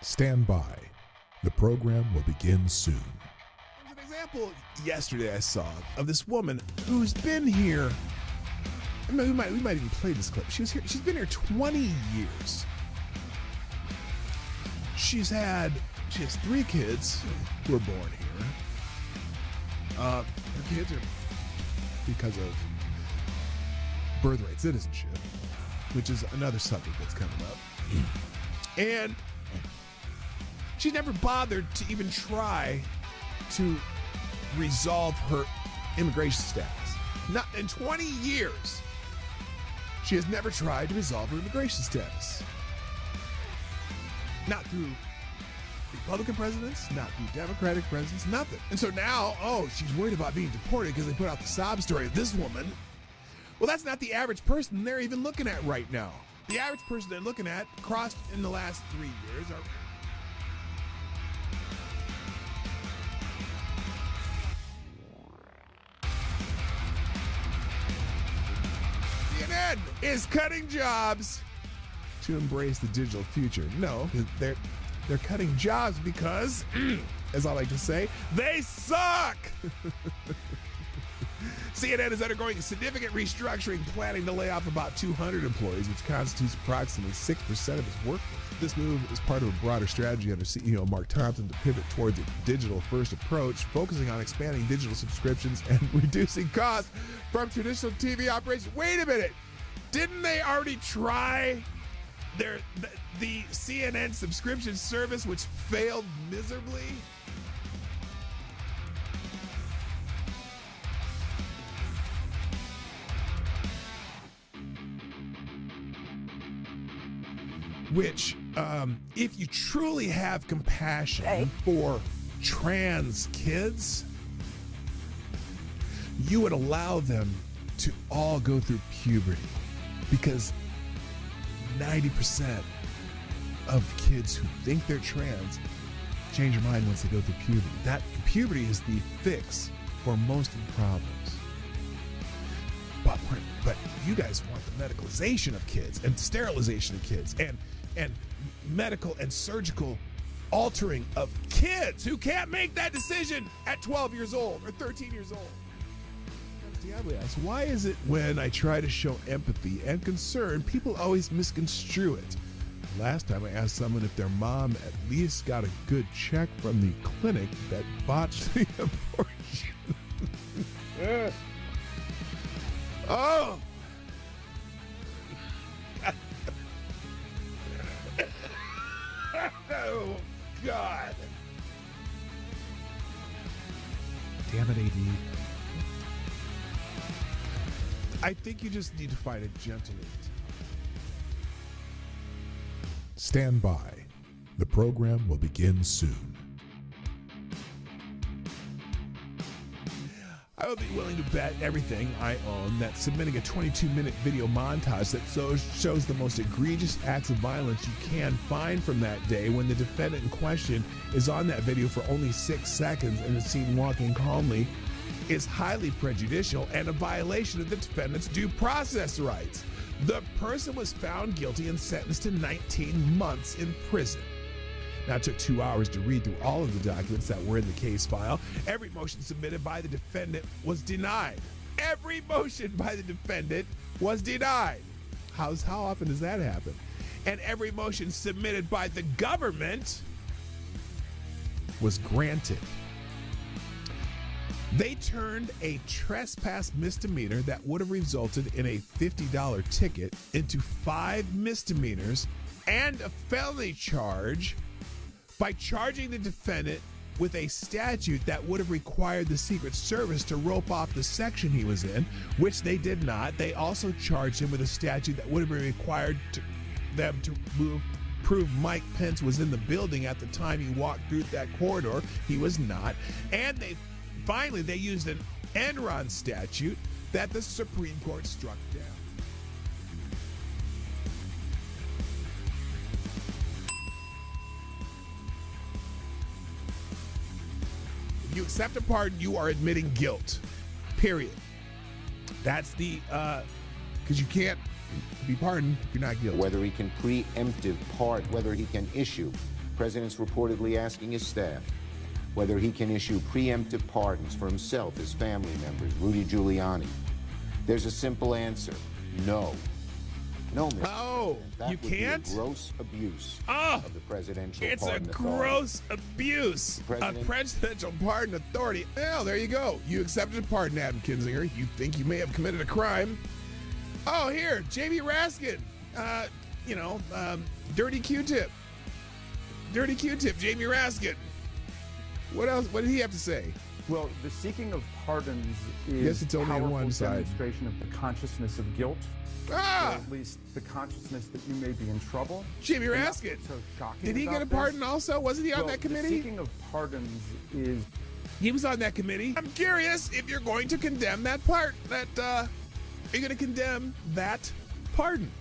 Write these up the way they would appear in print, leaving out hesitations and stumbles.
Stand by. The program will begin soon. There's an example yesterday I saw of this woman who's been here. I mean, we might even play this clip. She's been here 20 years. She has 3 kids who were born here. Her kids are because of birthright citizenship, which is another subject that's coming up. And she never bothered to even try to resolve her immigration status. Not in 20 years. She has never tried to resolve her immigration status. Not through Republican presidents, not through Democratic presidents, nothing. And so now, she's worried about being deported because they put out the sob story of this woman. Well, that's not the average person they're even looking at right now. The average person they're looking at crossed in the last 3 years are CNN is cutting jobs to embrace the digital future. No, they're cutting jobs because, as I like to say, they suck. CNN is undergoing significant restructuring, planning to lay off about 200 employees, which constitutes approximately 6% of its workforce. This move is part of a broader strategy under CEO Mark Thompson to pivot towards a digital-first approach, focusing on expanding digital subscriptions and reducing costs from traditional TV operations. Wait a minute. Didn't they already try the CNN subscription service, which failed miserably? Which, if you truly have compassion for trans kids, you would allow them to all go through puberty, because 90% of kids who think they're trans change their mind once they go through puberty. That puberty is the fix for most of the problems. But you guys want the medicalization of kids and sterilization of kids and medical and surgical altering of kids who can't make that decision at 12 years old or 13 years old. Why is it when I try to show empathy and concern, people always misconstrue it? Last time I asked someone if their mom at least got a good check from the clinic that botched the abortion. Oh! Oh, God. Damn it, AD. I think you just need to find a gentle AD. Stand by. The program will begin soon. I would be willing to bet everything I own that submitting a 22-minute video montage that shows the most egregious acts of violence you can find from that day, when the defendant in question is on that video for only 6 seconds and is seen walking calmly, is highly prejudicial and a violation of the defendant's due process rights. The person was found guilty and sentenced to 19 months in prison. Now, it took 2 hours to read through all of the documents that were in the case file. Every motion submitted by the defendant was denied. Every motion by the defendant was denied. How often does that happen? And every motion submitted by the government was granted. They turned a trespass misdemeanor that would have resulted in a $50 ticket into 5 misdemeanors and a felony charge by charging the defendant with a statute that would have required the Secret Service to rope off the section he was in, which they did not. They also charged him with a statute that would have been required them to prove Mike Pence was in the building at the time he walked through that corridor. He was not. And they used an Enron statute that the Supreme Court struck down. If you accept a pardon, you are admitting guilt. Period. That's the, because you can't be pardoned if you're not guilty. Whether he can preemptive pardon, whether he can issue President's reportedly asking his staff whether he can issue preemptive pardons for himself, his family members, Rudy Giuliani. There's a simple answer: no. No, Mr. Oh, President. That you would be a can't? gross abuse Oh, of the presidential it's a pardon authority. gross abuse of presidential pardon authority. Well, there you go. You accepted a pardon, Adam Kinzinger. You think you may have committed a crime. Oh, here, Jamie Raskin. Dirty Q-tip. Dirty Q-tip, Jamie Raskin. What else? What did he have to say? Well, the seeking of pardons Yes, is it's only on powerful one side. demonstration of the consciousness of guilt, or at least the consciousness that you may be in trouble. Jamie And that's Raskin. what's so shocking Did he get a about pardon this. also? Wasn't he on Well, that committee? The seeking of pardons is... He was on that committee. I'm curious if you're going to condemn that part. Are you going to condemn that pardon?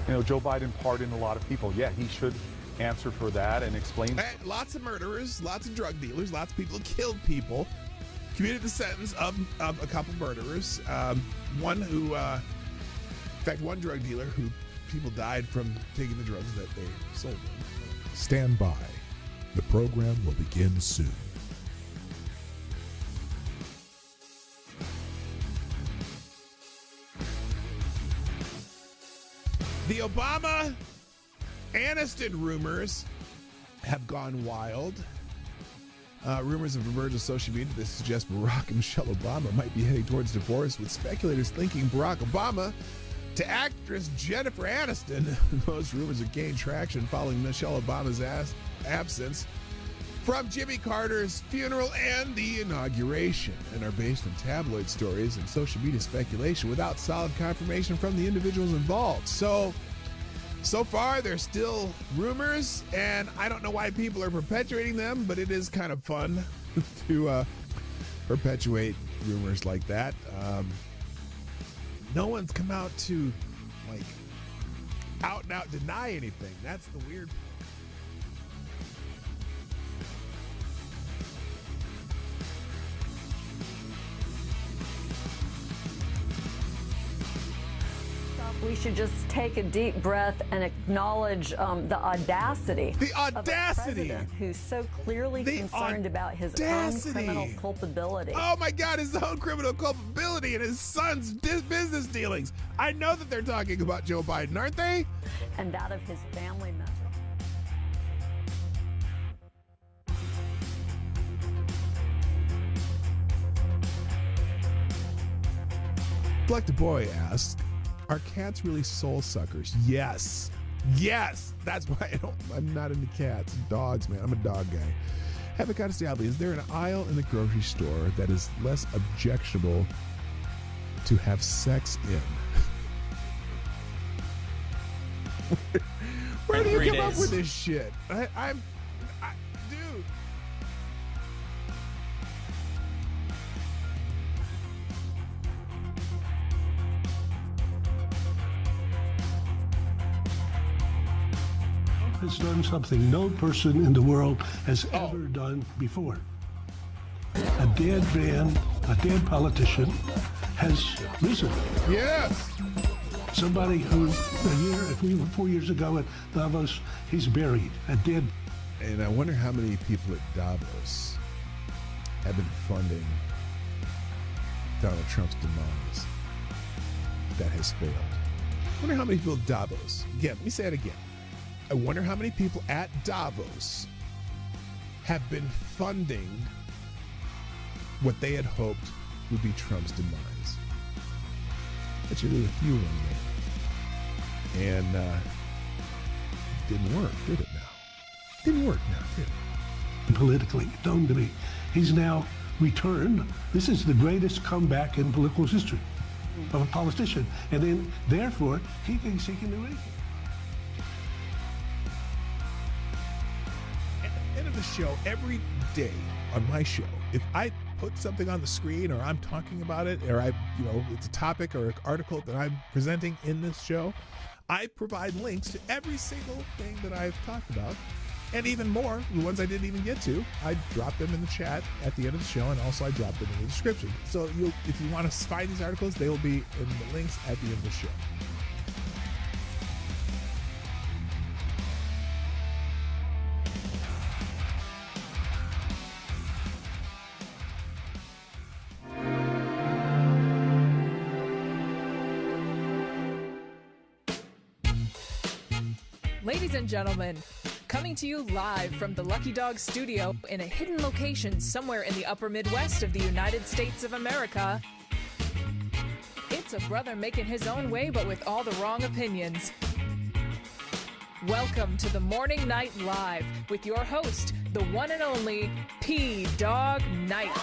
You know, Joe Biden pardoned a lot of people. Yeah, he should answer for that and explain. Lots of murderers, lots of drug dealers, lots of people who killed people. Commuted the sentence of a couple murderers. One drug dealer who people died from taking the drugs that they sold them. Stand by. The program will begin soon. The Obama-Aniston rumors have gone wild. Rumors have emerged on social media that suggest Barack and Michelle Obama might be heading towards divorce, with speculators linking Barack Obama to actress Jennifer Aniston. Those rumors have gained traction following Michelle Obama's absence from Jimmy Carter's funeral and the inauguration, and are based on tabloid stories and social media speculation without solid confirmation from the individuals involved. So far, they're still rumors, and I don't know why people are perpetuating them, but it is kind of fun to perpetuate rumors like that. No one's come out to, out and out deny anything. That's the weird part. We should just take a deep breath and acknowledge the audacity. The audacity! Of a president who's so clearly concerned about his own criminal culpability. Oh my God, his own criminal culpability and his son's business dealings. I know that they're talking about Joe Biden, aren't they? And that of his family members. Black the Boy asks, are cats really soul suckers? Yes. Yes. That's why I'm not into cats. Dogs, man. I'm a dog guy. Avocado Stabby, is there an aisle in the grocery store that is less objectionable to have sex in? Where do you come up with this shit? Dude. Has done something no person in the world has ever done before. A dead man, a dead politician has risen. Yes. Somebody who 4 years ago at Davos, he's buried, a dead. And I wonder how many people at Davos have been funding Donald Trump's demise that has failed. I wonder how many people at Davos, again, let me say it again. I wonder how many people at Davos have been funding what they had hoped would be Trump's demise. Bet you there's a few of them there. And it didn't work, did it now? Didn't work now, did it? Politically known to me. He's now returned. This is the greatest comeback in political history of a politician. And then, therefore, he thinks he can do anything. The show every day on my show, if I put something on the screen or I'm talking about it or it's a topic or an article that I'm presenting in this show, I provide links to every single thing that I've talked about, and even more, the ones I didn't even get to. I drop them in the chat at the end of the show, and also I drop them in the description. So if you want to find these articles, they will be in the links at the end of the show. Ladies and gentlemen, coming to you live from the Lucky Dog studio in a hidden location somewhere in the upper Midwest of the United States of America, it's a brother making his own way but with all the wrong opinions. Welcome to the Morning Night Live with your host, the one and only Dawg Knight.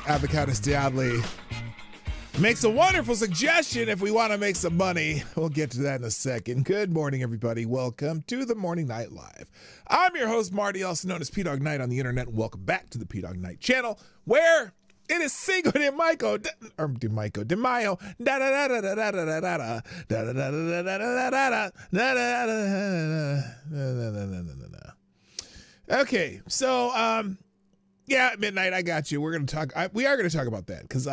Avocados Diabli makes a wonderful suggestion if we want to make some money. We'll get to that in a second. Good morning, everybody. Welcome to the Morning Night Live. I'm your host, Marty, also known as Dawg Knight on the internet. Welcome back to the Dawg Knight Channel, where it is Cinco de Mayo, de Mayo. Okay, so yeah, at midnight, I got you. We are going to talk about that because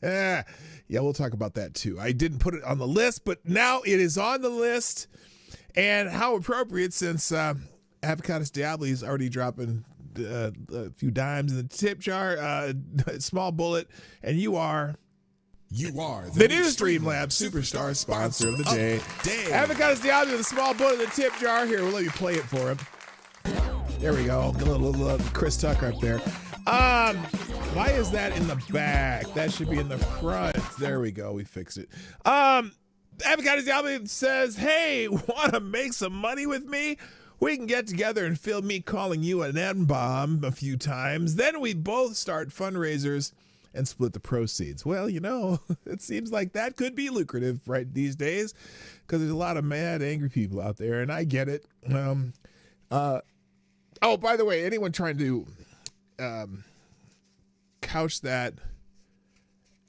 yeah, we'll talk about that too. I didn't put it on the list, but now it is on the list. And how appropriate, since Avocados Diabli is already dropping a few dimes in the tip jar, small bullet, and you are the new Streamlabs Superstar sponsor of the day. Avocados Diabli with a small bullet in the tip jar. Here, we'll let you play it for him. There we go. A little Chris Tucker up there. Why is that in the back? That should be in the front. There we go. We fixed it. Avocados Diabli says, hey, want to make some money with me? We can get together and film me calling you an N-bomb a few times. Then we both start fundraisers and split the proceeds. Well, you know, it seems like that could be lucrative right these days because there's a lot of mad, angry people out there, and I get it. Oh, by the way, anyone trying to couch that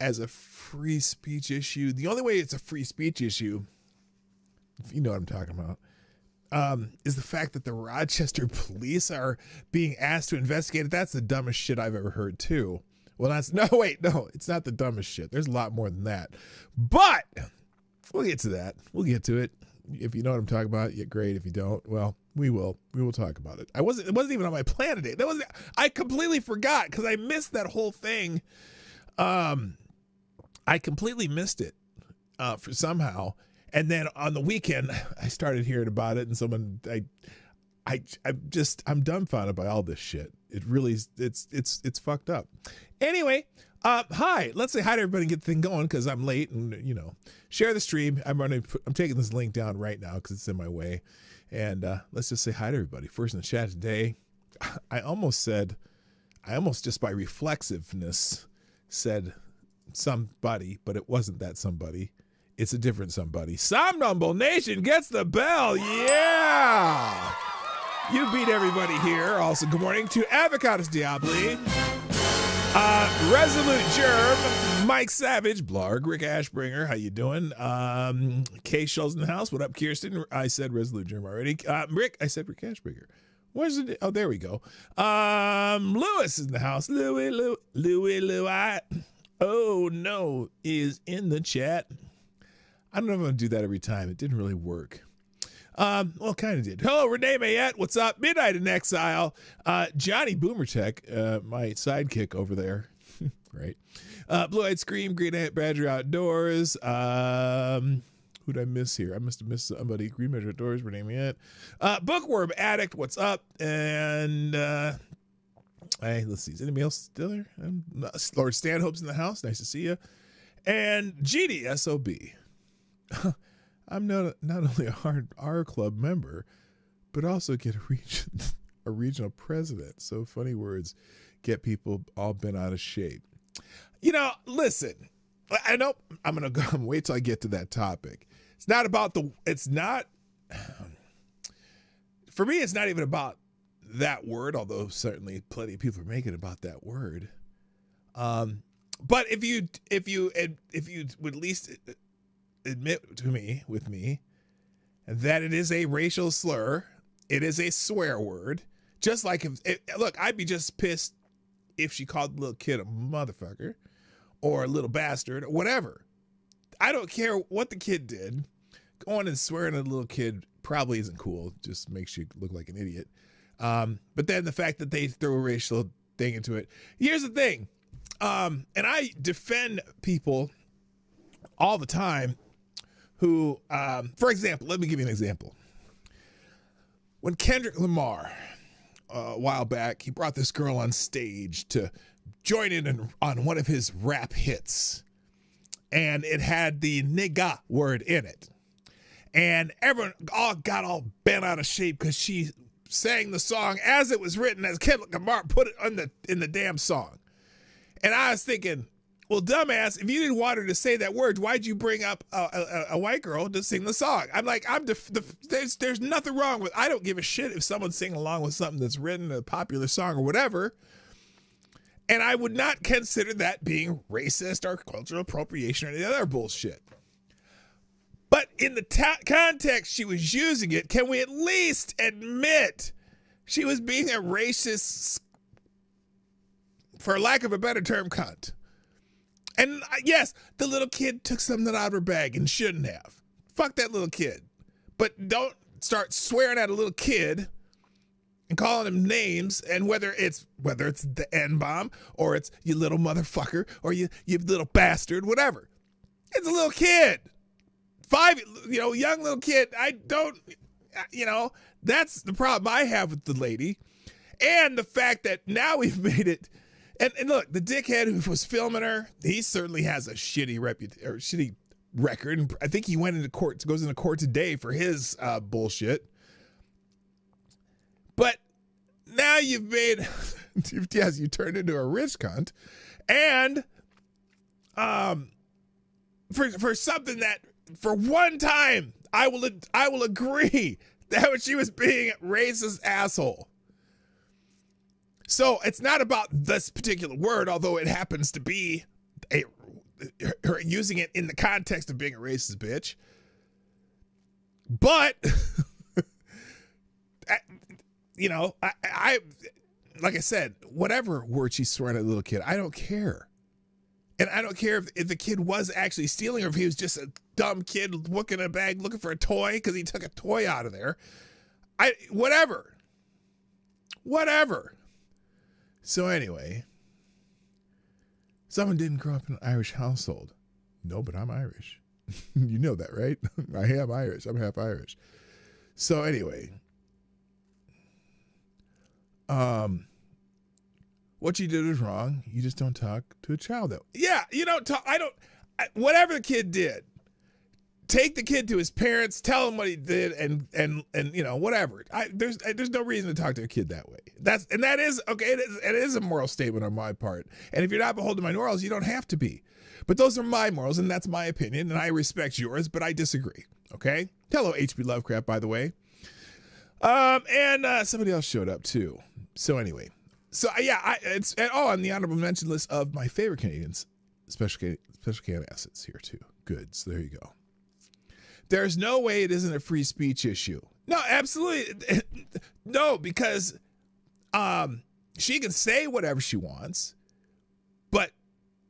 as a free speech issue, the only way it's a free speech issue, if you know what I'm talking about, is the fact that the Rochester police are being asked to investigate it. That's the dumbest shit I've ever heard, too. Well, it's not the dumbest shit. There's a lot more than that. But we'll get to that. We'll get to it. If you know what I'm talking about, yeah, great. If you don't, well, we will talk about it. It wasn't even on my plan today. I completely forgot because I missed that whole thing. I completely missed it for somehow. And then on the weekend, I started hearing about it, and I'm dumbfounded by all this shit. It really, it's fucked up. Anyway, hi. Let's say hi to everybody and get the thing going because I'm late, and share the stream. I'm taking this link down right now because it's in my way, and let's just say hi to everybody. First in the chat today, I almost just by reflexiveness said somebody, but it wasn't that somebody. It's a different somebody. Somnambul Nation gets the bell. Yeah. You beat everybody here. Also, good morning to Avocados Diabli, Resolute Germ, Mike Savage, Blarg, Rick Ashbringer. How you doing? Kay Schultz in the house. What up, Kirsten? I said Resolute Germ already. Rick, I said Rick Ashbringer. Where's it? Oh, there we go. Lewis is in the house. Louis. Oh, no, is in the chat. I don't know if I'm going to do that every time. It didn't really work. Well, kind of did. Hello, Renee Mayette. What's up? Midnight in Exile. Johnny Boomertech, my sidekick over there. Right. Blue-Eyed Scream, Green Ant Badger Outdoors. Who'd I miss here? I must have missed somebody. Green Badger Outdoors, Renee Mayette. Bookworm Addict, what's up? And hey, let's see. Is anybody else still there? Lord Stanhope's in the house. Nice to see you. And GDSOB. I'm not only a R Club member, but also get a regional president. So funny words get people all bent out of shape. Listen, I know I'm going to wait till I get to that topic. For me, it's not even about that word, although certainly plenty of people are making it about that word. But if you would at least admit with me that it is a racial slur, it is a swear word. Just like I'd be just pissed if she called the little kid a motherfucker or a little bastard or whatever. I don't care what the kid did. Going and swearing at a little kid probably isn't cool. Just makes you look like an idiot. But then the fact that they throw a racial thing into it. Here's the thing. And I defend people all the time who, for example, let me give you an example. When Kendrick Lamar, a while back, he brought this girl on stage to join in on one of his rap hits. And it had the nigga word in it. And everyone got all bent out of shape because she sang the song as it was written, as Kendrick Lamar put it in the damn song. And I was thinking, well, dumbass, if you didn't want her to say that word, why'd you bring up a white girl to sing the song? I'm like, there's nothing wrong with, I don't give a shit if someone's singing along with something that's written, a popular song or whatever. And I would not consider that being racist or cultural appropriation or any other bullshit. But in the context she was using it, can we at least admit she was being a racist, for lack of a better term, cunt? And yes, the little kid took something out of her bag and shouldn't have. Fuck that little kid. But don't start swearing at a little kid and calling him names, and whether it's the N-bomb or it's you little motherfucker or you little bastard, whatever. It's a little kid. Young little kid. That's the problem I have with the lady. And the fact that now we've made it, and look, the dickhead who was filming her, he certainly has a shitty record. And I think he goes into court today for his bullshit. But now you turned into a rich cunt. And for something that, for one time, I will agree that she was being a racist asshole. So it's not about this particular word, although it happens to be her using it in the context of being a racist bitch. But I like I said, whatever word she's throwing at a little kid, I don't care. And I don't care if the kid was actually stealing or if he was just a dumb kid looking in a bag looking for a toy because he took a toy out of there. Whatever. So anyway, someone didn't grow up in an Irish household. No, but I'm Irish. You know that, right? I am Irish. I'm half Irish. So anyway, what you did is wrong. You just don't talk to a child though. Yeah, you don't talk. Whatever the kid did, take the kid to his parents, tell him what he did, and whatever. There's no reason to talk to a kid that way. That is okay. It is a moral statement on my part. And if you're not beholden to my morals, you don't have to be. But those are my morals, and that's my opinion, and I respect yours, but I disagree. Okay. Hello, H.P. Lovecraft, by the way. And somebody else showed up too. So anyway. So yeah, it's on the honorable mention list of my favorite Canadians, special can assets here too. Good, so there you go. There's no way it isn't a free speech issue. No, absolutely no, because she can say whatever she wants, but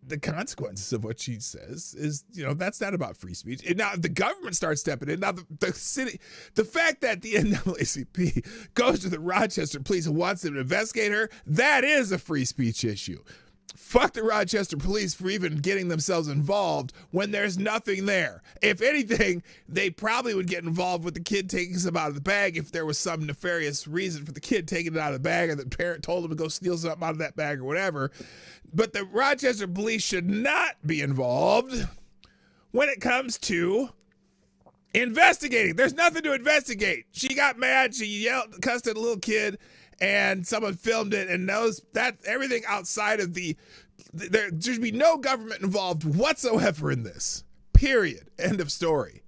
the consequences of what she says is, that's not about free speech. And now if the government starts stepping in, now the city, the fact that the NAACP goes to the Rochester police and wants them to investigate her, that is a free speech issue. Fuck the Rochester police for even getting themselves involved when there's nothing there. If anything, they probably would get involved with the kid taking some out of the bag if there was some nefarious reason for the kid taking it out of the bag, or the parent told him to go steal something out of that bag or whatever. But the Rochester police should not be involved when it comes to investigating. There's nothing to investigate. She got mad. She yelled, cussed at a little kid, and someone filmed it and knows that everything outside of there should be no government involved whatsoever in this. Period. End of story.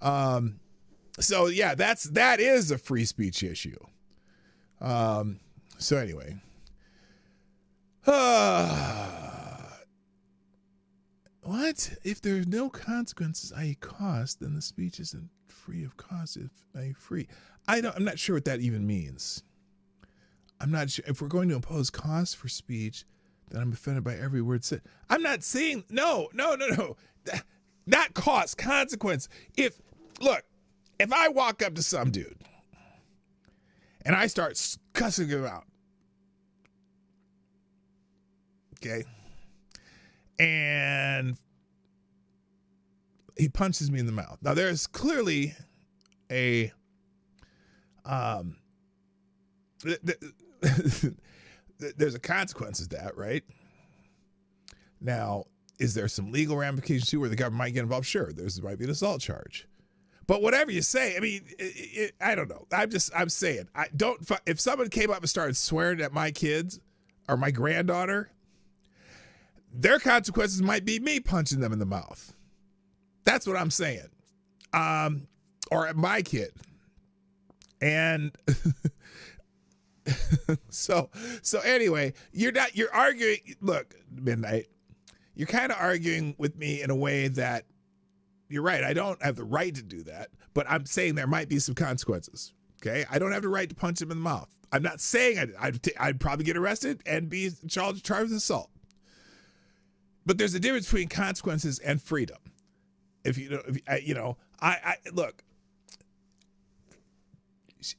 So yeah, that is a free speech issue. So anyway. What? If there's no consequences, i.e. cost, then the speech isn't free of cost, i.e. free. I'm not sure what that even means. I'm not sure. If we're going to impose costs for speech, then I'm offended by every word said. I'm not saying, no. Not cost, consequence. If I walk up to some dude and I start cussing him out, okay, and he punches me in the mouth. Now there's clearly a there's a consequence to that, right? Now, is there some legal ramifications too where the government might get involved? Sure, there might be an assault charge. But whatever you say, I mean, I don't know. I'm saying, if someone came up and started swearing at my kids or my granddaughter, their consequences might be me punching them in the mouth. That's what I'm saying. Or at my kid. And so anyway, you're arguing. Look, Midnight, you're kind of arguing with me in a way that you're right. I don't have the right to do that, but I'm saying there might be some consequences. Okay. I don't have the right to punch him in the mouth. I'm not saying I'd probably get arrested and be charged with assault. But there's a difference between consequences and freedom. If look,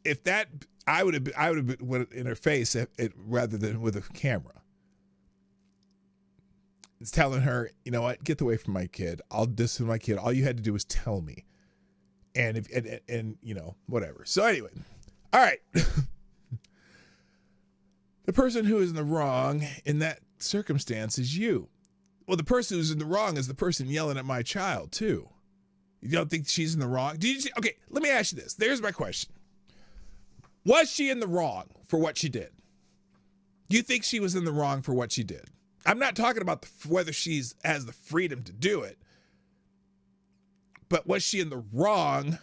if that, I would have been in her face rather than with a camera. It's telling her, you know what, get away from my kid. I'll discipline my kid. All you had to do was tell me. And you know, whatever. So anyway, all right. The person who is in the wrong in that circumstance is you. Well, the person who's in the wrong is the person yelling at my child too. You don't think she's in the wrong? Okay, let me ask you this. There's my question. Was she in the wrong for what she did? Do you think she was in the wrong for what she did? I'm not talking about whether she has the freedom to do it, but was she in the wrong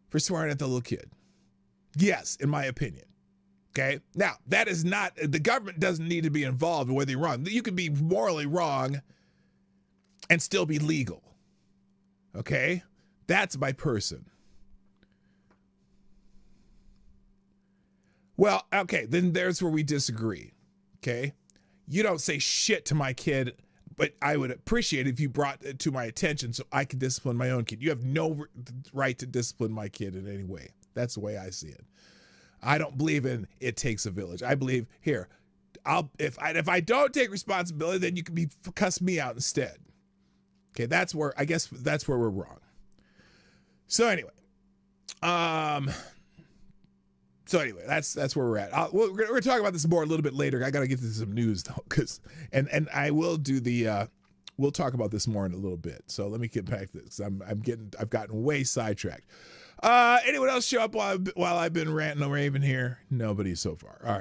for swearing at the little kid? Yes, in my opinion. Okay. Now, that is not, the government doesn't need to be involved in whether you're wrong. You can be morally wrong and still be legal. Okay. That's my person. Well, okay, then there's where we disagree. Okay. You don't say shit to my kid, but I would appreciate it if you brought it to my attention so I could discipline my own kid. You have no right to discipline my kid in any way. That's the way I see it. I don't believe in it takes a village. I believe here, if I don't take responsibility, then you can cuss me out instead. Okay, that's where we're wrong. So anyway, that's where we're at. We're gonna talk about this more a little bit later. I gotta get to some news though, and I will do the. We'll talk about this more in a little bit. So let me get back to this. I've gotten way sidetracked. Anyone else show up while I've been ranting and raving here? Nobody so far. All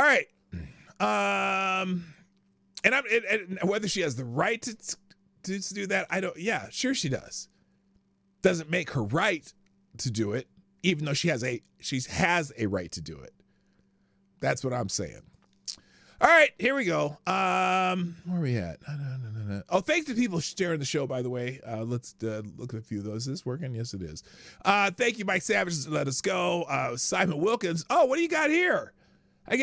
right. And whether she has the right to do that, I don't. Yeah, sure she does. Doesn't make her right to do it, even though she has a right to do it. That's what I'm saying. All right, here we go. Where are we at? Oh, thanks to people sharing the show, by the way. Let's look at a few of those. Is this working? Yes, it is. Thank you, Mike Savage. Let us go. Simon Wilkins. Oh, what do you got here? I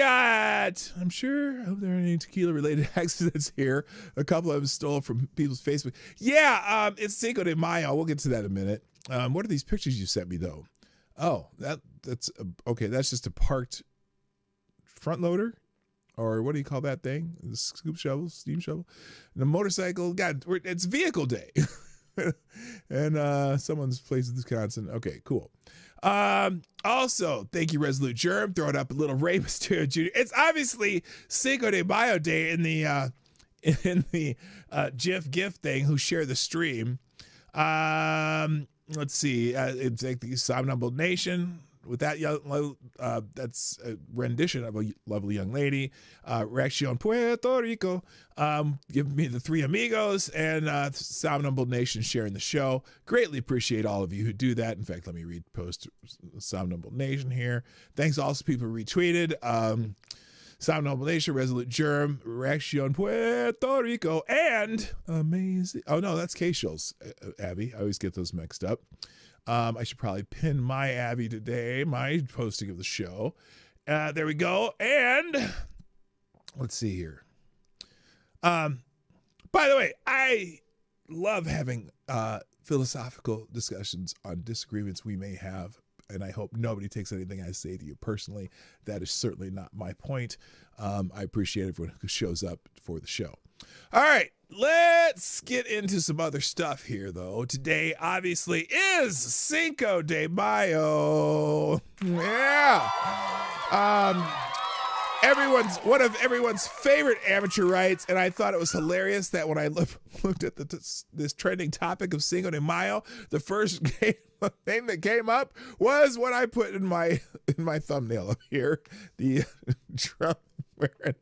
hope there aren't any tequila-related accidents here. A couple of them stole from people's Facebook. Yeah, it's Cinco de Mayo. We'll get to that in a minute. What are these pictures you sent me, though? Oh, that's okay. That's just a parked front loader, or what do you call that thing? The scoop shovel, steam shovel, and a motorcycle. God, it's vehicle day, and someone's place in Wisconsin. Okay, cool. Also, thank you, Resolute Germ. Throwing up a little Rey Mysterio Jr. It's obviously Cinco de Mayo day in the GIF thing. Who share the stream? Let's see. It's like the Somnambul Nation with that young. That's a rendition of a lovely young lady. Reaccion Puerto Rico. Give me the Three Amigos and Somnambul Nation sharing the show. Greatly appreciate all of you who do that. In fact, let me read post Somnambul Nation here. Thanks also people who retweeted. Somnambul Nation, Resolute Germ, Reaccion Puerto Rico, and amazing. Oh no, that's K-Shills, Abby. I always get those mixed up. I should probably pin my Abby today, my posting of the show. There we go. And let's see here. By the way, I love having philosophical discussions on disagreements we may have. And I hope nobody takes anything I say to you personally. That is certainly not my point. I appreciate everyone who shows up for the show. All right, let's get into some other stuff here, though. Today, obviously, is Cinco de Mayo. Yeah. One of everyone's favorite amateur rights, and I thought it was hilarious that when I looked at this trending topic of Cinco de Mayo, the first thing that came up was what I put in my thumbnail up here, the Trump wearing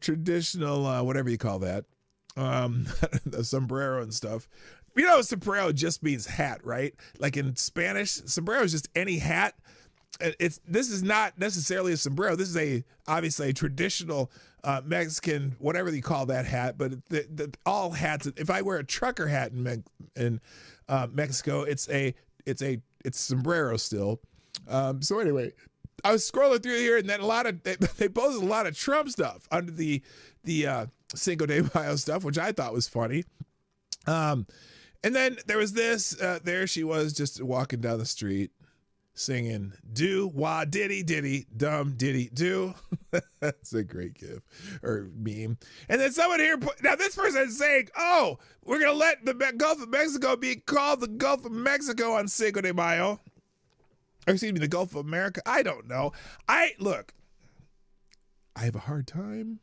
traditional whatever you call that, the sombrero and stuff. You know, sombrero just means hat, right? Like in Spanish, sombrero is just any hat. This is not necessarily a sombrero. This is obviously a traditional Mexican, whatever you call that hat. But all hats. If I wear a trucker hat in Mexico, it's sombrero still. So anyway, I was scrolling through here, and then they posted a lot of Trump stuff under the Cinco de Mayo stuff, which I thought was funny. And then there was this. There she was, just walking down the street, singing "Do wah diddy diddy dum diddy do." That's a great gif or meme. And then someone here now this person is saying, "Oh, we're gonna let the Gulf of Mexico be called the Gulf of Mexico on Cinco de Mayo." Or excuse me, the Gulf of America. I don't know. I have a hard time.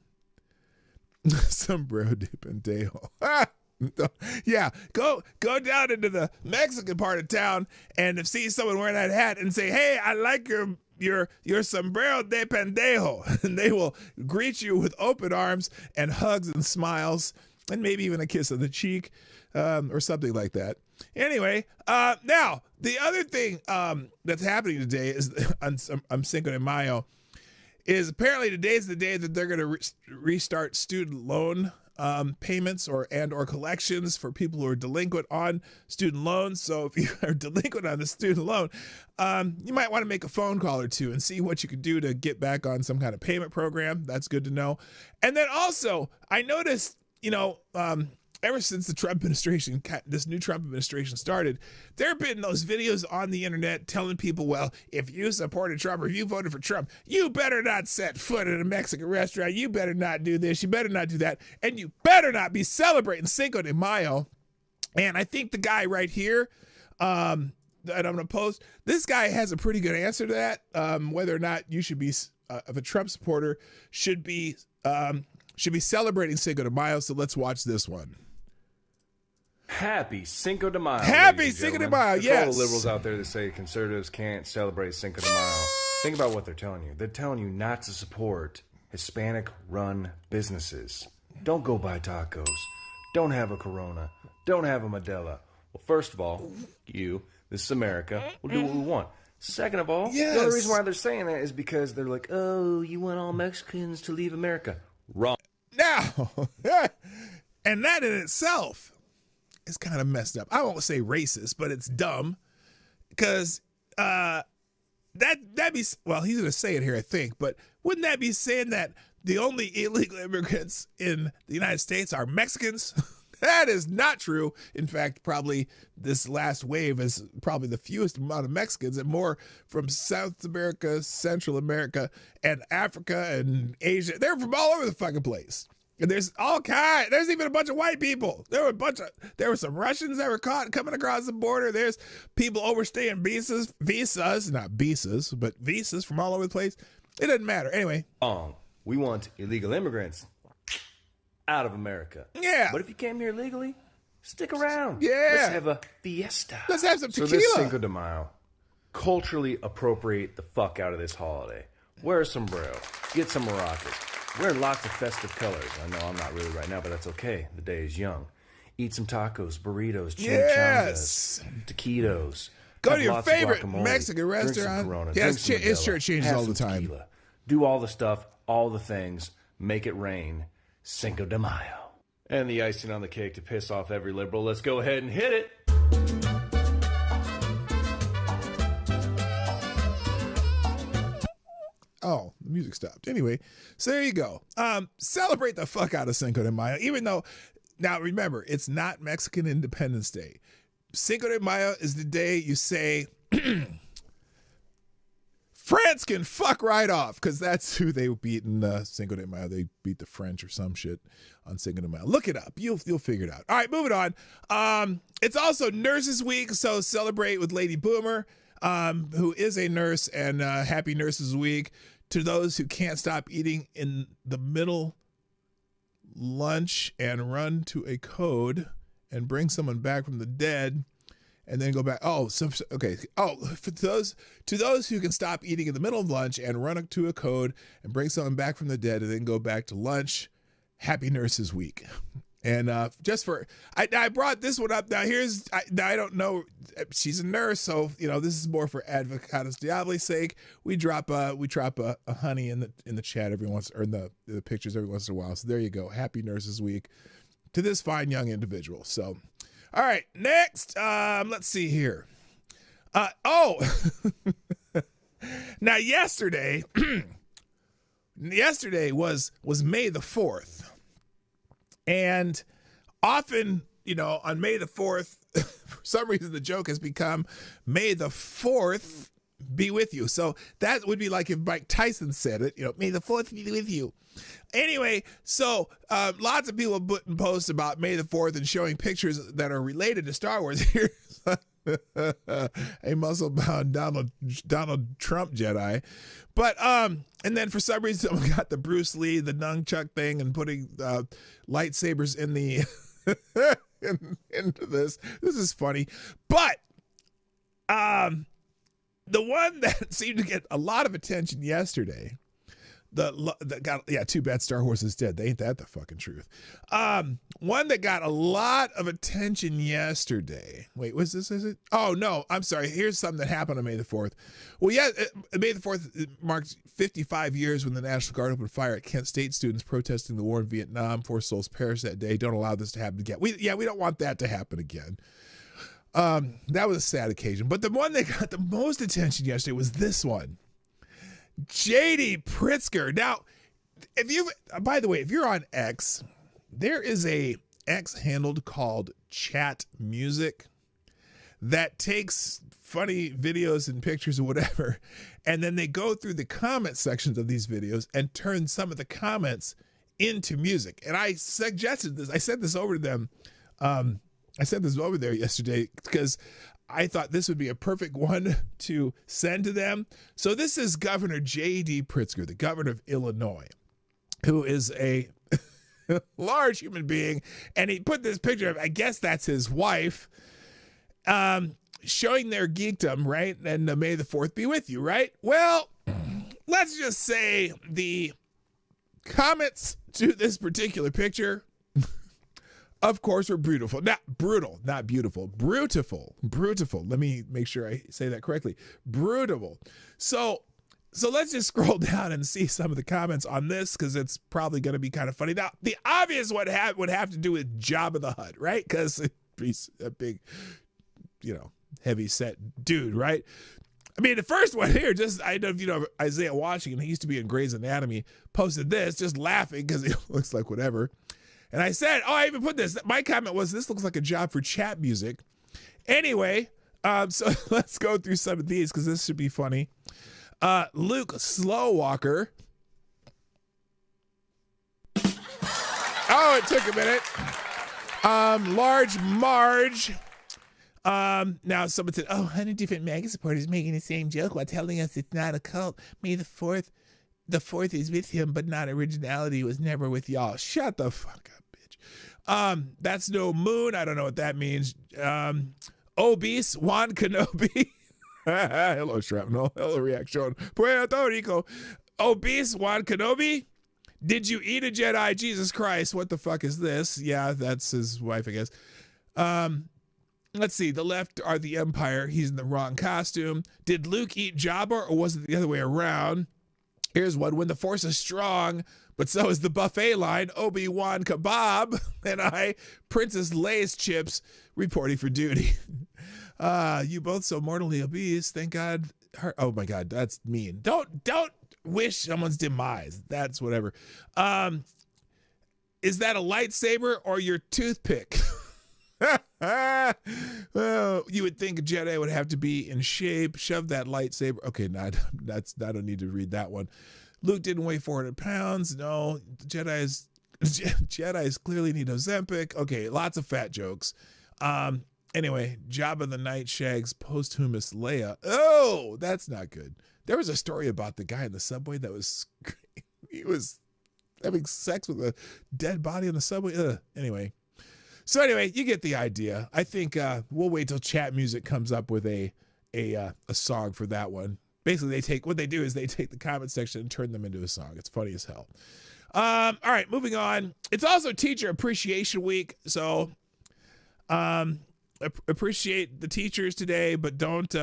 Sombrero de pendejo. Yeah, go down into the Mexican part of town and see someone wearing that hat and say, "Hey, I like your sombrero de pendejo," and they will greet you with open arms and hugs and smiles and maybe even a kiss on the cheek or something like that. Anyway, now the other thing that's happening today is on Cinco de Mayo is apparently today's the day that they're going to restart student loan payments or collections for people who are delinquent on student loans. So if you are delinquent on the student loan, you might want to make a phone call or two and see what you could do to get back on some kind of payment program. That's good to know. And then also, I noticed, ever since the Trump administration, this new Trump administration started, there have been those videos on the internet telling people, well, if you supported Trump or if you voted for Trump, you better not set foot in a Mexican restaurant. You better not do this. You better not do that. And you better not be celebrating Cinco de Mayo. And I think the guy right here that I'm going to post, this guy has a pretty good answer to that, whether or not you should be, if a Trump supporter should be celebrating Cinco de Mayo. So let's watch this one. Happy Cinco de Mayo. Happy Cinco de Mayo, yes. For all the liberals out there that say conservatives can't celebrate Cinco de Mayo, think about what they're telling you. They're telling you not to support Hispanic-run businesses. Don't go buy tacos. Don't have a Corona. Don't have a Modelo. Well, first of all, this is America, we'll do what we want. Second of all, the only reason why they're saying that is because they're like, oh, you want all Mexicans to leave America. Wrong. Now, and that in itself is kind of messed up. I won't say racist, but it's dumb because that'd be, well, he's going to say it here, I think, but wouldn't that be saying that the only illegal immigrants in the United States are Mexicans? That is not true. In fact, probably this last wave is probably the fewest amount of Mexicans and more from South America, Central America, and Africa and Asia. They're from all over the fucking place. And there's all kinds. There's even a bunch of white people. There were some Russians that were caught coming across the border. There's people overstaying visas, not visas, but visas from all over the place. It doesn't matter. Anyway. We want illegal immigrants out of America. Yeah. But if you came here legally, stick around. Yeah. Let's have a fiesta. Let's have some tequila. So this Cinco de Mayo, culturally appropriate the fuck out of this holiday. Wear a sombrero. Get some maracas. Wear lots of festive colors. I know I'm not really right now, but that's okay. The day is young. Eat some tacos, burritos, chimichangas, taquitos. Go to your favorite Mexican restaurant. Corona, his shirt changes all the time. Tequila. Do all the stuff, all the things. Make it rain. Cinco de Mayo. And the icing on the cake to piss off every liberal. Let's go ahead and hit it. Oh, the music stopped. Anyway, so there you go. Celebrate the fuck out of Cinco de Mayo, even though, now remember, it's not Mexican Independence Day. Cinco de Mayo is the day you say, France can fuck right off, because that's who they beat in Cinco de Mayo. They beat the French or some shit on Cinco de Mayo. Look it up. You'll figure it out. All right, moving on. It's also Nurses Week, so celebrate with Lady Boomer, who is a nurse, and happy Nurses Week to those who can't stop eating in the middle lunch and run to a code and bring someone back from the dead. And then go back. Okay. For those who can stop eating in the middle of lunch and run up to a code and bring someone back from the dead and then go back to lunch, happy Nurses Week. And I brought this one up. Now I don't know. She's a nurse, so this is more for Advocatus Diaboli's sake. We drop a honey in the chat every once, or in the pictures every once in a while. So there you go. Happy Nurses Week to this fine young individual. So. All right, next, let's see here. Now yesterday was May the 4th. And often, on May the 4th, for some reason the joke has become May the 4th be with you. So that would be like if Mike Tyson said it, May the 4th be with you. Anyway, so lots of people putting posts about May the 4th and showing pictures that are related to Star Wars. Here's a muscle-bound Donald Trump Jedi. But, and then for some reason, someone got the Bruce Lee, the nunchuck thing, and putting lightsabers in the into this. This is funny. But the one that seemed to get a lot of attention yesterday, too bad Star Wars is dead. Ain't that the fucking truth? One that got a lot of attention yesterday. Wait, was this? Is it? Oh no, I'm sorry. Here's something that happened on May the 4th. Well, yeah, May the 4th marks 55 years when the National Guard opened fire at Kent State students protesting the war in Vietnam. 4 souls perished that day. Don't allow this to happen again. We don't want that to happen again. That was a sad occasion. But the one that got the most attention yesterday was this one. J.D. Pritzker. Now, by the way, if you're on X, there is a X handle called Chat Music that takes funny videos and pictures or whatever, and then they go through the comment sections of these videos and turn some of the comments into music. And I suggested this. I sent this over to them. I sent this over there yesterday because I thought this would be a perfect one to send to them. So this is Governor J.D. Pritzker, the governor of Illinois, who is a large human being. And he put this picture of, I guess that's his wife, showing their geekdom, right? And May the 4th be with you, right? Well, let's just say the comments to this particular picture, of course, were beautiful. Not brutal, not beautiful. Brutiful. Let me make sure I say that correctly. Brutable. So let's just scroll down and see some of the comments on this, because it's probably going to be kind of funny. Now, the obvious one would have to do with Jabba the Hutt, right? Because he's a big, heavy set dude, right? I mean, the first one here, I don't know if you know Isaiah Washington, he used to be in Grey's Anatomy, posted this, just laughing because he looks like whatever. And I said, I even put this. My comment was, this looks like a job for chat music. Anyway, so let's go through some of these because this should be funny. Luke Slowwalker. Oh, it took a minute. Large Marge. Now someone said, 100 different MAGA supporters making the same joke while telling us it's not a cult. May the 4th is with him, but not originality, was never with y'all. Shut the fuck up, bitch. That's no moon. I don't know what that means. Obese Juan Kenobi. Hello, Shrapnel. Hello, Reaction. Puerto Rico. Obese Juan Kenobi. Did you eat a Jedi? Jesus Christ. What the fuck is this? Yeah, that's his wife, I guess. Let's see. The left are the Empire. He's in the wrong costume. Did Luke eat Jabba, or was it the other way around? Here's one. When the Force is strong, but so is the buffet line. Obi-Wan Kebab and I, Princess Lay's chips, reporting for duty. You both so mortally obese. Thank God. Oh my God, that's mean. Don't wish someone's demise. That's whatever. Is that a lightsaber or your toothpick? Well, you would think a Jedi would have to be in shape, shove that lightsaber. Okay, I don't need to read that one. Luke didn't weigh 400 pounds. No, Jedis clearly need Ozempic. Okay, lots of fat jokes. Anyway, Jabba the Night shags posthumous Leia. Oh, that's not good. There was a story about the guy in the subway that was he was having sex with a dead body on the subway. Anyway, you get the idea. I think we'll wait till chat music comes up with a song for that one. Basically, they take the comment section and turn them into a song. It's funny as hell. All right, moving on. It's also Teacher Appreciation Week, so appreciate the teachers today, but don't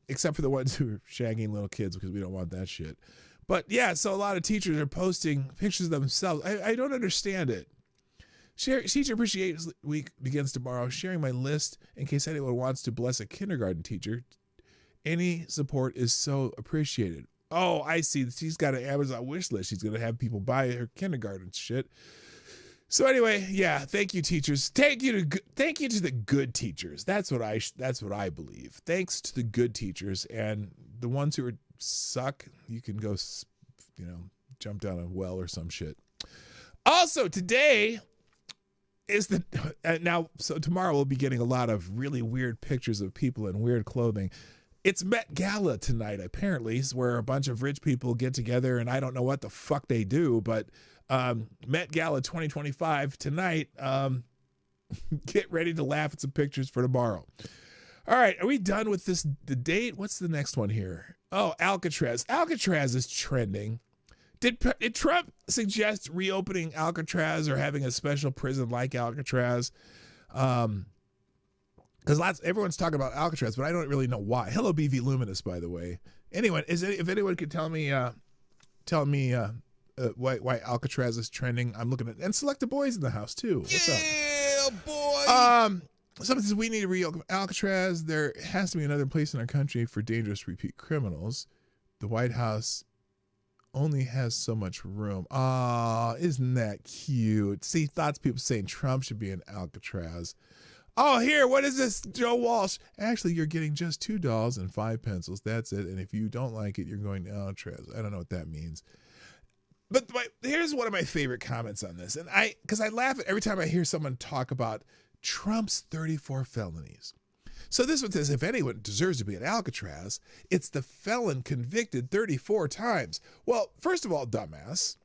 except for the ones who are shagging little kids, because we don't want that shit. But yeah, so a lot of teachers are posting pictures of themselves. I don't understand it. Teacher Appreciation Week begins tomorrow. Sharing my list in case anyone wants to bless a kindergarten teacher. Any support is so appreciated. Oh, I see. She's got an Amazon wish list. She's going to have people buy her kindergarten shit. So anyway, yeah, thank you, teachers. Thank you to the good teachers. That's what I believe. Thanks to the good teachers, and the ones who suck, you can go, jump down a well or some shit. Also, today is so tomorrow we'll be getting a lot of really weird pictures of people in weird clothing. It's Met Gala tonight, apparently, where a bunch of rich people get together, and I don't know what the fuck they do, but Met Gala 2025 tonight. Get ready to laugh at some pictures for tomorrow. All right, are we done with the date? What's the next one here? Oh, Alcatraz. Alcatraz is trending. Did Trump suggest reopening Alcatraz or having a special prison like Alcatraz? Because everyone's talking about Alcatraz, but I don't really know why. Hello, BV Luminous, by the way. Anyway, if anyone could tell me why Alcatraz is trending, I'm looking at, and Select the Boys in the house too. What's up? Yeah, boy. Someone says we need to reopen Alcatraz. There has to be another place in our country for dangerous repeat criminals. The White House only has so much room. Isn't that cute? See, thoughts people saying Trump should be in Alcatraz. Oh, here, what is this, Joe Walsh? Actually, you're getting just 2 dolls and 5 pencils. That's it. And if you don't like it, you're going to Alcatraz. I don't know what that means. But here's one of my favorite comments on this. And because I laugh at every time I hear someone talk about Trump's 34 felonies. So this one says, if anyone deserves to be in Alcatraz, it's the felon convicted 34 times. Well, first of all, dumbass,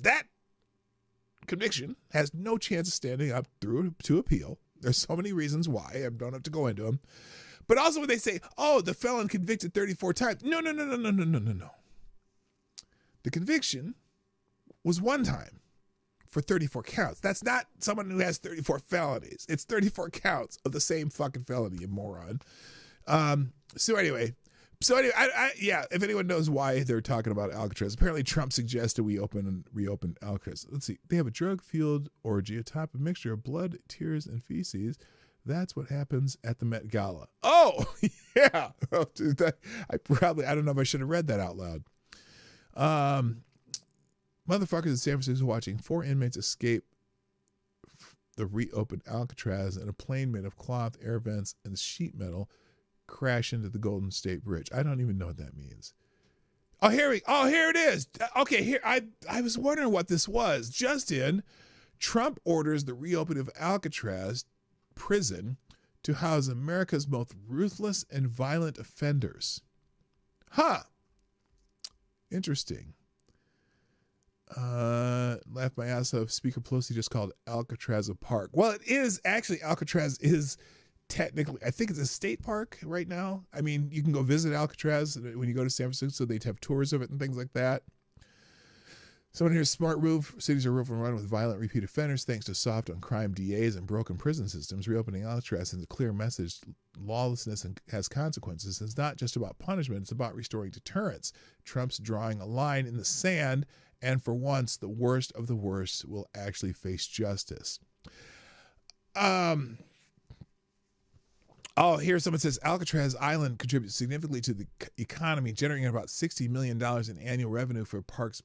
that conviction has no chance of standing up to appeal. There's so many reasons why. I don't have to go into them. But also when they say, oh, the felon convicted 34 times. No. The conviction was one time for 34 counts. That's not someone who has 34 felonies. It's 34 counts of the same fucking felony, you moron. So anyway, yeah, if anyone knows why they're talking about Alcatraz, apparently Trump suggested we reopen Alcatraz. Let's see. They have a drug-fueled orgy atop a mixture of blood, tears, and feces. That's what happens at the Met Gala. Oh, yeah. I don't know if I should have read that out loud. Motherfuckers in San Francisco watching 4 inmates escape the reopened Alcatraz in a plane made of cloth, air vents, and sheet metal crash into the Golden State Bridge. I don't even know what that means. Here it is. Okay, here I was wondering what this was. Just in, Trump orders the reopening of Alcatraz prison to house America's most ruthless and violent offenders. Huh. Interesting. Laughed my ass off. Speaker Pelosi just called Alcatraz a park. Well, it is actually. Alcatraz is technically, I think it's a state park right now. I mean, you can go visit Alcatraz when you go to San Francisco. They'd have tours of it and things like that. Someone here, smart move. Cities are overrun with violent repeat offenders thanks to soft on crime DAs and broken prison systems. Reopening Alcatraz sends a clear message. Lawlessness has consequences. It's not just about punishment. It's about restoring deterrence. Trump's drawing a line in the sand, and for once, the worst of the worst will actually face justice. Here someone says Alcatraz Island contributes significantly to the economy, generating about $60 million in annual revenue for parks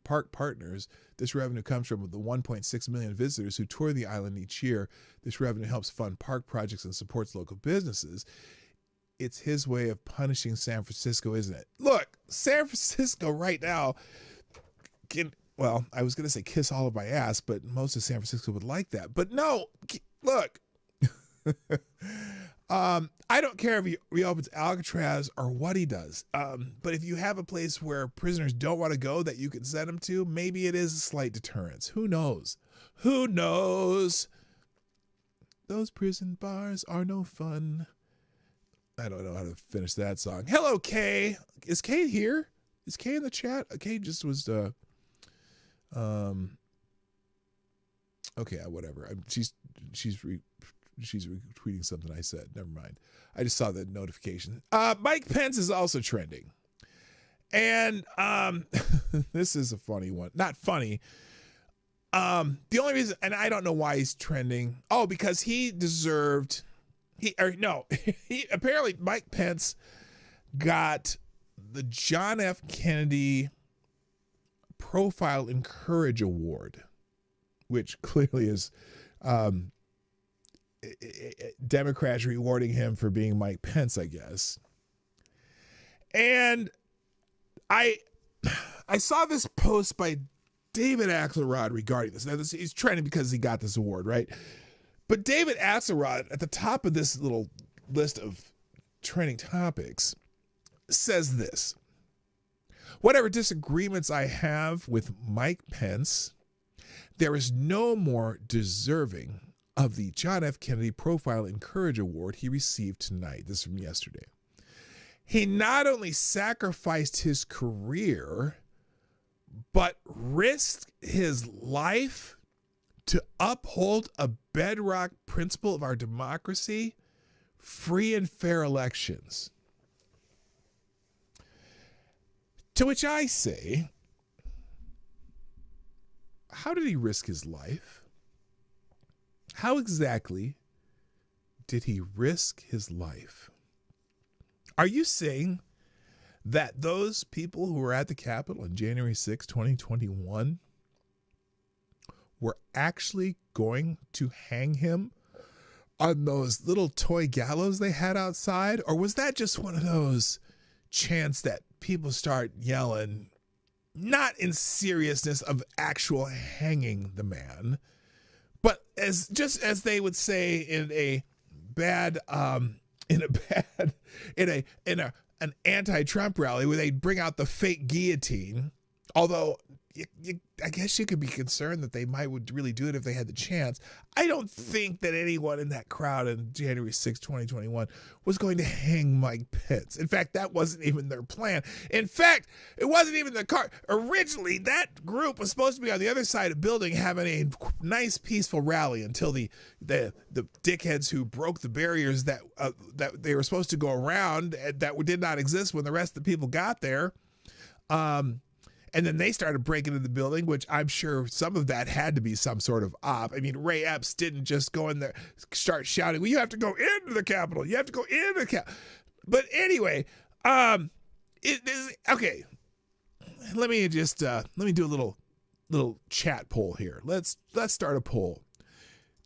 park partners. This revenue comes from the 1.6 million visitors who tour the island each year. This revenue helps fund park projects and supports local businesses. It's his way of punishing San Francisco, isn't it? Look, San Francisco right now well, I was going to say kiss all of my ass, but most of San Francisco would like that. But no, look, I don't care if he reopens Alcatraz or what he does. But if you have a place where prisoners don't want to go that you can send them to, maybe it is a slight deterrence. Who knows? Who knows? Those prison bars are no fun. I don't know how to finish that song. Hello, Kay. Is Kay here? Is Kay in the chat? Kay just was, okay, whatever. She's retweeting something I said. Never mind. I just saw the notification. Mike Pence is also trending. And this is a funny one. Not funny. The only reason, and I don't know why he's trending. Oh, because he deserved, apparently Mike Pence got the John F. Kennedy Profile and Courage Award, which clearly is Democrats rewarding him for being Mike Pence, I guess. And I saw this post by David Axelrod regarding this. Now, he's trending because he got this award, right? But David Axelrod, at the top of this little list of trending topics, says this: whatever disagreements I have with Mike Pence, there is no more deserving of the John F. Kennedy Profile and Courage Award he received tonight. This is from yesterday. He not only sacrificed his career, but risked his life to uphold a bedrock principle of our democracy, free and fair elections. To which I say, how did he risk his life? How exactly did he risk his life? Are you saying that those people who were at the Capitol on January 6, 2021 were actually going to hang him on those little toy gallows they had outside? Or was that just one of those chants that people start yelling, not in seriousness of actual hanging the man, but as just as they would say in an anti-Trump rally where they'd bring out the fake guillotine? Although I guess you could be concerned that they would really do it if they had the chance. I don't think that anyone in that crowd on January 6, 2021 was going to hang Mike Pence. In fact, that wasn't even their plan. In fact, it wasn't even the car. Originally, that group was supposed to be on the other side of the building having a nice, peaceful rally until the dickheads who broke the barriers that they were supposed to go around that did not exist when the rest of the people got there. And then they started breaking into the building, which I'm sure some of that had to be some sort of op. I mean, Ray Epps didn't just go in there, start shouting, well, you have to go into the Capitol. You have to go into the Capitol. But anyway, okay. Let me do a little chat poll here. Let's start a poll.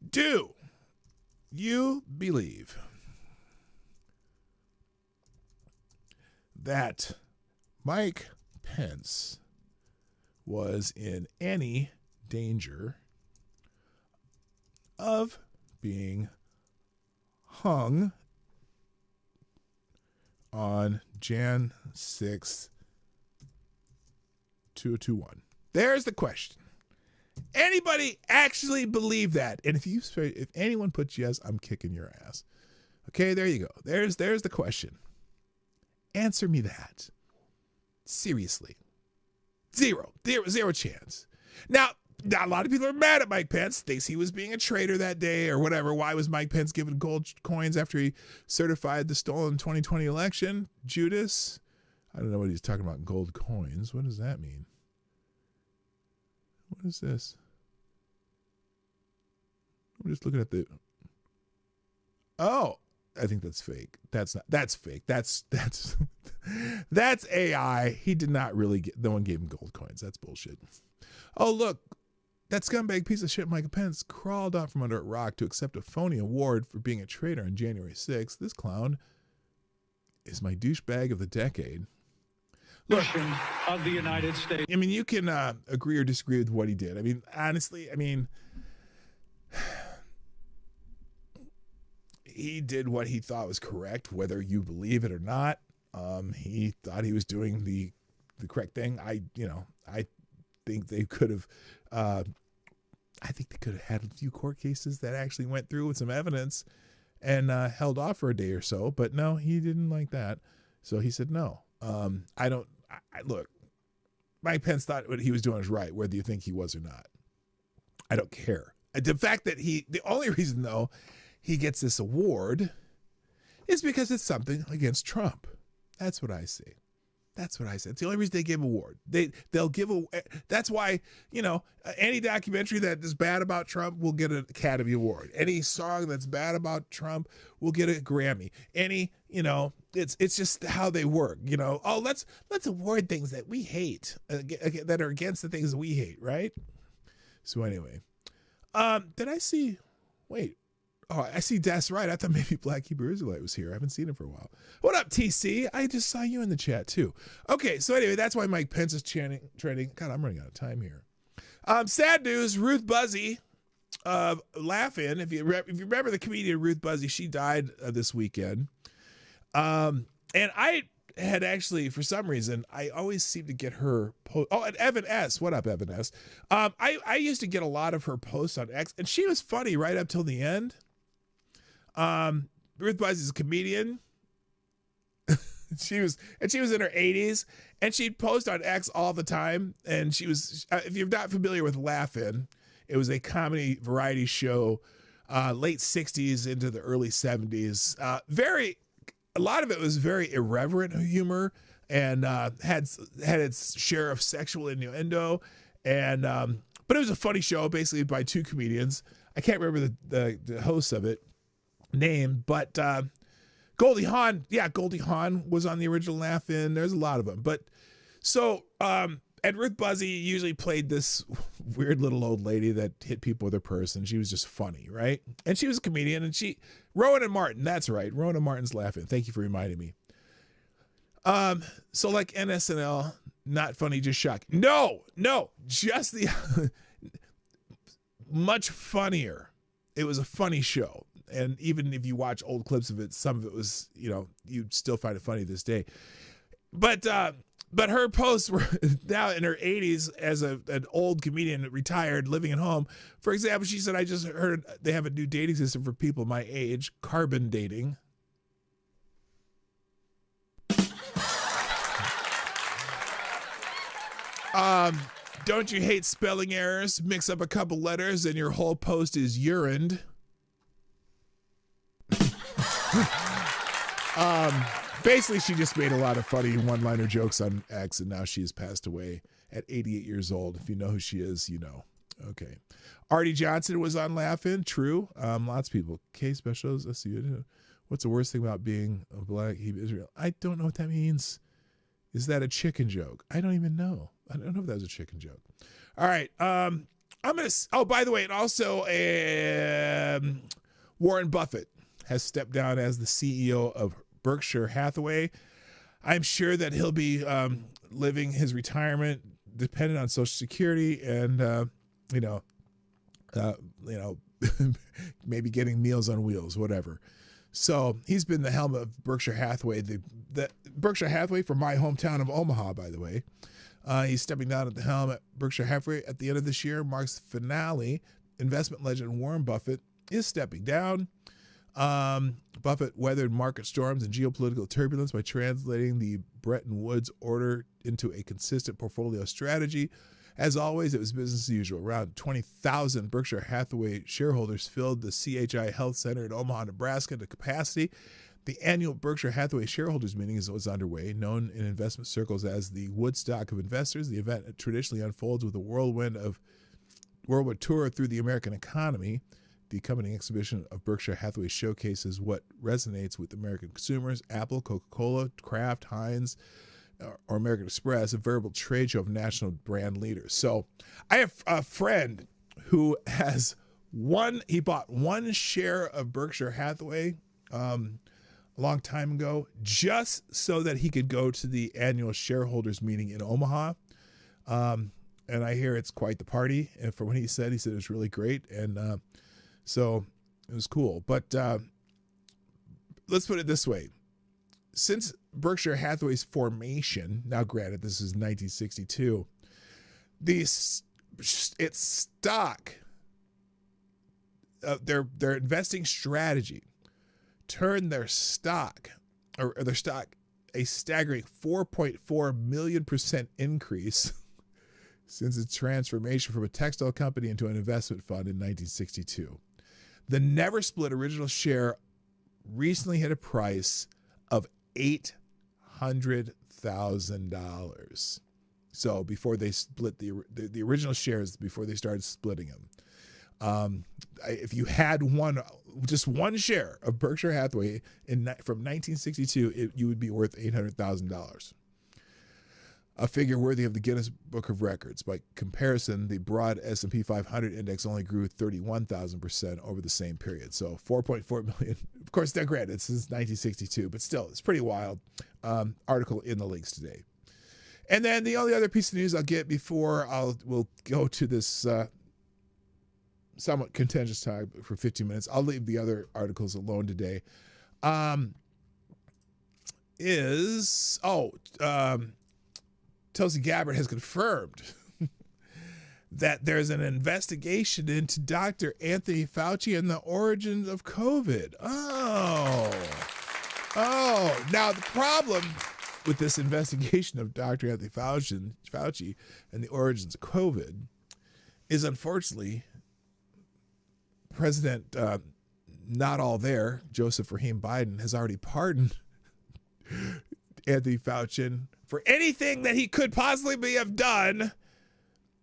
Do you believe that Mike Pence was in any danger of being hung on Jan 6, 2021? There's the question. Anybody actually believe that? And if anyone puts yes, I'm kicking your ass. Okay, there you go. There's the question. Answer me that. Seriously. Zero chance. Now, a lot of people are mad at Mike Pence, thinks he was being a traitor that day or whatever. Why was Mike Pence given gold coins after he certified the stolen 2020 election? Judas? I don't know what he's talking about, gold coins. What does that mean? What is this? I'm just looking at the... Oh, I think that's fake. That's fake. That's That's AI. He did not really get, no one gave him gold coins. That's bullshit. Oh, look, that scumbag piece of shit Mike Pence crawled out from under a rock to accept a phony award for being a traitor on January 6th. This clown is my douchebag of the decade. Look, of the United States. I mean, you can agree or disagree with what he did. I mean, honestly, he did what he thought was correct, whether you believe it or not. He thought he was doing the correct thing. I think they could have. I think they could have had a few court cases that actually went through with some evidence and held off for a day or so. But no, he didn't like that. So he said no. Look, Mike Pence thought what he was doing was right, whether you think he was or not. I don't care. The fact that the only reason, though, he gets this award is because it's something against Trump. That's what I say. That's what I said. It's the only reason they give an award. They'll give a. That's why, any documentary that is bad about Trump will get an Academy Award. Any song that's bad about Trump will get a Grammy. It's just how they work. Oh, let's award things that we hate, that are against the things that we hate, right? So anyway, did I see? Wait. Oh, I see That's Right. I thought maybe Black Hebrew Israelite was here. I haven't seen him for a while. What up, TC? I just saw you in the chat, too. Okay, so anyway, that's why Mike Pence is trending. God, I'm running out of time here. Sad news, Ruth Buzzy, Laugh-In. If you remember the comedian Ruth Buzzy, she died this weekend. And I had actually, for some reason, I always seem to get her post. Oh, and Evan S. What up, Evan S? I used to get a lot of her posts on X, and she was funny right up till the end. Ruth Buzz is a comedian. she was in her 80s, and she'd post on X all the time. And she was, if you're not familiar with Laugh-In, it was a comedy variety show, late 60s into the early 70s. A lot of it was very irreverent humor and had its share of sexual innuendo. And but it was a funny show, basically by two comedians. I can't remember the hosts of it name, but Goldie Hawn was on the original Laugh-In. There's a lot of them, but so and Ruth Buzzy usually played this weird little old lady that hit people with her purse, and she was just funny, right? And she was a comedian, and Rowan and Martin, that's right, Rowan and Martin's Laugh-In. Thank you for reminding me. So like NSNL, not funny, just shocking. No, just the much funnier. It was a funny show. And even if you watch old clips of it, some of it was, you'd still find it funny this day. But her posts were now in her 80s as an old comedian, retired, living at home. For example, she said, I just heard they have a new dating system for people my age, carbon dating. Don't you hate spelling errors? Mix up a couple letters and your whole post is urined. Basically, she just made a lot of funny one-liner jokes on X, and now she has passed away at 88 years old. If you know who she is, you know. Okay. Artie Johnson was on Laugh-In. True. Lots of people. K specials. Let's see. What's the worst thing about being a Black Hebrew Israel? I don't know what that means. Is that a chicken joke? I don't even know. I don't know if that was a chicken joke. All right. I'm going to... Oh, by the way, and also Warren Buffett has stepped down as the CEO of Berkshire Hathaway. I'm sure that he'll be living his retirement dependent on Social Security and, maybe getting Meals on Wheels, whatever. So he's been the helm of Berkshire Hathaway, the Berkshire Hathaway from my hometown of Omaha, by the way. He's stepping down at the helm at Berkshire Hathaway at the end of this year, marks the finale. Investment legend Warren Buffett is stepping down. Buffett weathered market storms and geopolitical turbulence by translating the Bretton Woods order into a consistent portfolio strategy. As always, it was business as usual. Around 20,000 Berkshire Hathaway shareholders filled the CHI Health Center in Omaha, Nebraska to capacity. The annual Berkshire Hathaway shareholders meeting was underway, known in investment circles as the Woodstock of investors. The event traditionally unfolds with a whirlwind tour through the American economy. the accompanying exhibition of Berkshire Hathaway showcases what resonates with American consumers: Apple, Coca-Cola, Kraft, Heinz, or American Express, a veritable trade show of national brand leaders. So I have a friend who has he bought one share of Berkshire Hathaway a long time ago, just so that he could go to the annual shareholders meeting in Omaha. And I hear it's quite the party. And from what he said it was really great. And so it was cool. But let's put it this way. Since Berkshire Hathaway's formation, now granted this is 1962, its stock, their investing strategy turned their stock a staggering 4.4 million % increase since its transformation from a textile company into an investment fund in 1962. The never split original share recently hit a price of $800,000. So before they split the original shares, before they started splitting them, if you had just one share of Berkshire Hathaway from 1962, you would be worth $800,000. A figure worthy of the Guinness Book of Records. By comparison, the broad S&P 500 index only grew 31,000% over the same period. So 4.4 million. Of course, they're granted, it's since 1962, but still, it's pretty wild. Article in the links today. And then the only other piece of news I'll get before we'll go to this somewhat contentious time for 15 minutes. I'll leave the other articles alone today. Tulsi Gabbard has confirmed that there's an investigation into Dr. Anthony Fauci and the origins of COVID. Oh. Now the problem with this investigation of Dr. Anthony Fauci and the origins of COVID is, unfortunately, President not all there, Joseph Rahim Biden, has already pardoned Anthony Fauci for anything that he could possibly have done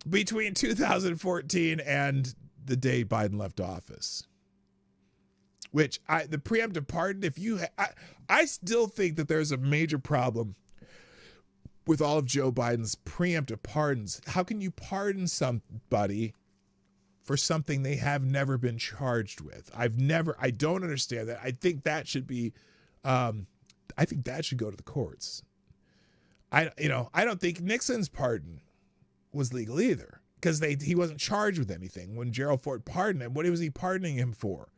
between 2014 and the day Biden left office. Which the preemptive pardon, I still think that there's a major problem with all of Joe Biden's preemptive pardons. How can you pardon somebody for something they have never been charged with? I don't understand that. I think that should be, I think that should go to the courts. I don't think Nixon's pardon was legal either, because he wasn't charged with anything. When Gerald Ford pardoned him, what was he pardoning him for?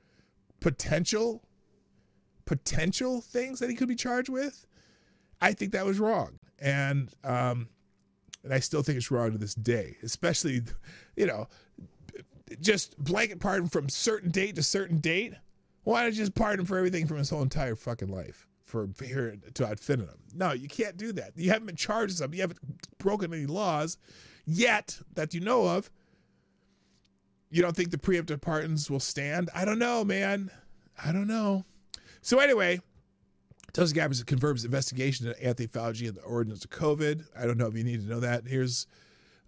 Potential things that he could be charged with? I think that was wrong. And I still think it's wrong to this day, especially, just blanket pardon from certain date to certain date. Why not just pardon for everything from his whole entire fucking life for here to infinitum? No, you can't do that. You haven't been charged with something. You haven't broken any laws yet that you know of. You don't think the preemptive pardons will stand? I don't know, man. I don't know. So anyway, Tulsi Gabbard confirms investigation into Anthony Fauci and the origins of COVID. I don't know if you need to know that. Here's,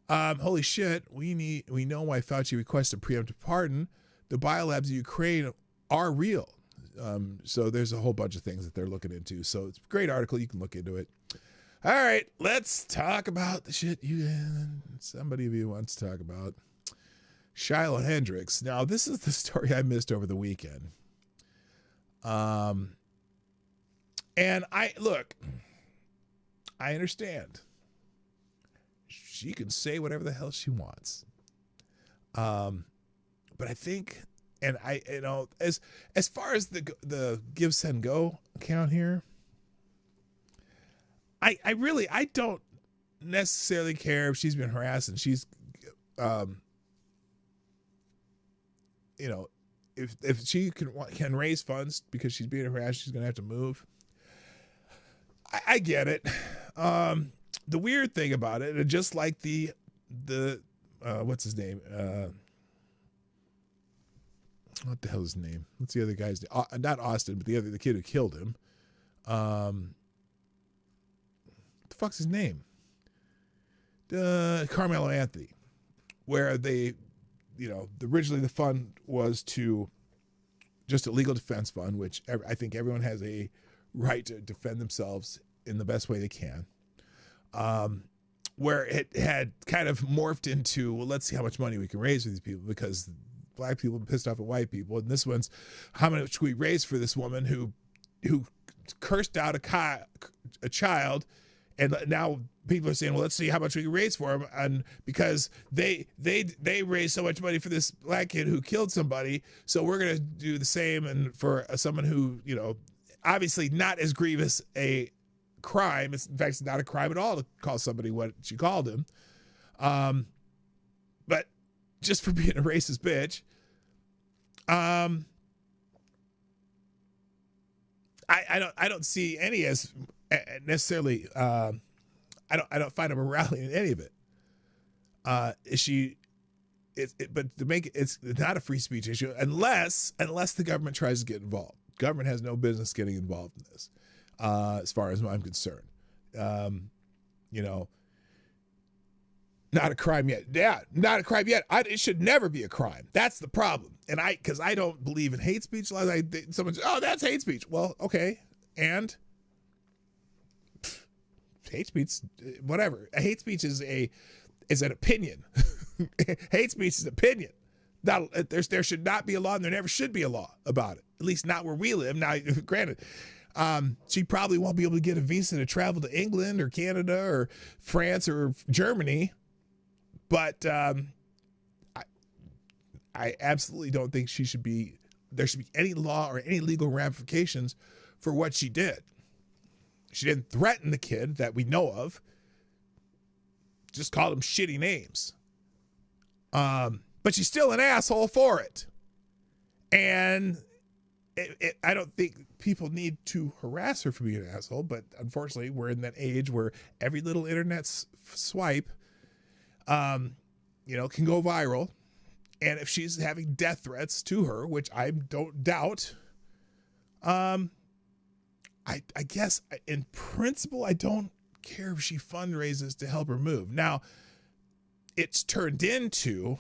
holy shit, we know why Fauci requested preemptive pardon. The biolabs in Ukraine are real. So there's a whole bunch of things that they're looking into. So it's a great article. You can look into it. All right, let's talk about the shit somebody of you wants to talk about. Shiloh Hendricks. Now, this is the story I missed over the weekend. And I understand. She can say whatever the hell she wants. But I think, and as far as the Give, Send, Go account here, I don't necessarily care if she's been harassed and she's, if she can raise funds because she's being harassed, she's going to have to move. I get it. The weird thing about it, just like the what's his name? What the hell is his name? What's the other guy's name? Not Austin, but the kid who killed him. What the fuck's his name? Carmelo Anthony, where they originally the fund was to just a legal defense fund, which I think everyone has a right to defend themselves in the best way they can. Where it had kind of morphed into, well, let's see how much money we can raise for these people, because black people are pissed off at white people. And this one's, how much should we raise for this woman who cursed out a child, and now people are saying, well, let's see how much we can raise for him, and because they raised so much money for this black kid who killed somebody, so we're going to do the same, and for someone who, obviously not as grievous a crime. In fact, it's not a crime at all to call somebody what she called him, but just for being a racist bitch. I don't see any as necessarily. I don't find a morality in any of it. But to make it's not a free speech issue unless the government tries to get involved. Government has no business getting involved in this, as far as I'm concerned. Not a crime yet. Yeah, not a crime yet. It should never be a crime. That's the problem. And because I don't believe in hate speech. Someone says, oh, that's hate speech. Well, okay. And hate speech, whatever. Hate speech is an opinion. Hate speech is opinion. There should not be a law, and there never should be a law about it. At least not where we live. Now, granted, she probably won't be able to get a visa to travel to England or Canada or France or Germany. But I absolutely don't think there should be any law or any legal ramifications for what she did. She didn't threaten the kid that we know of. Just called him shitty names. But she's still an asshole for it. And I don't think people need to harass her for being an asshole, but unfortunately we're in that age where every little internet swipe can go viral. And if she's having death threats to her, which I don't doubt, I guess in principle, I don't care if she fundraises to help her move. Now, it's turned into,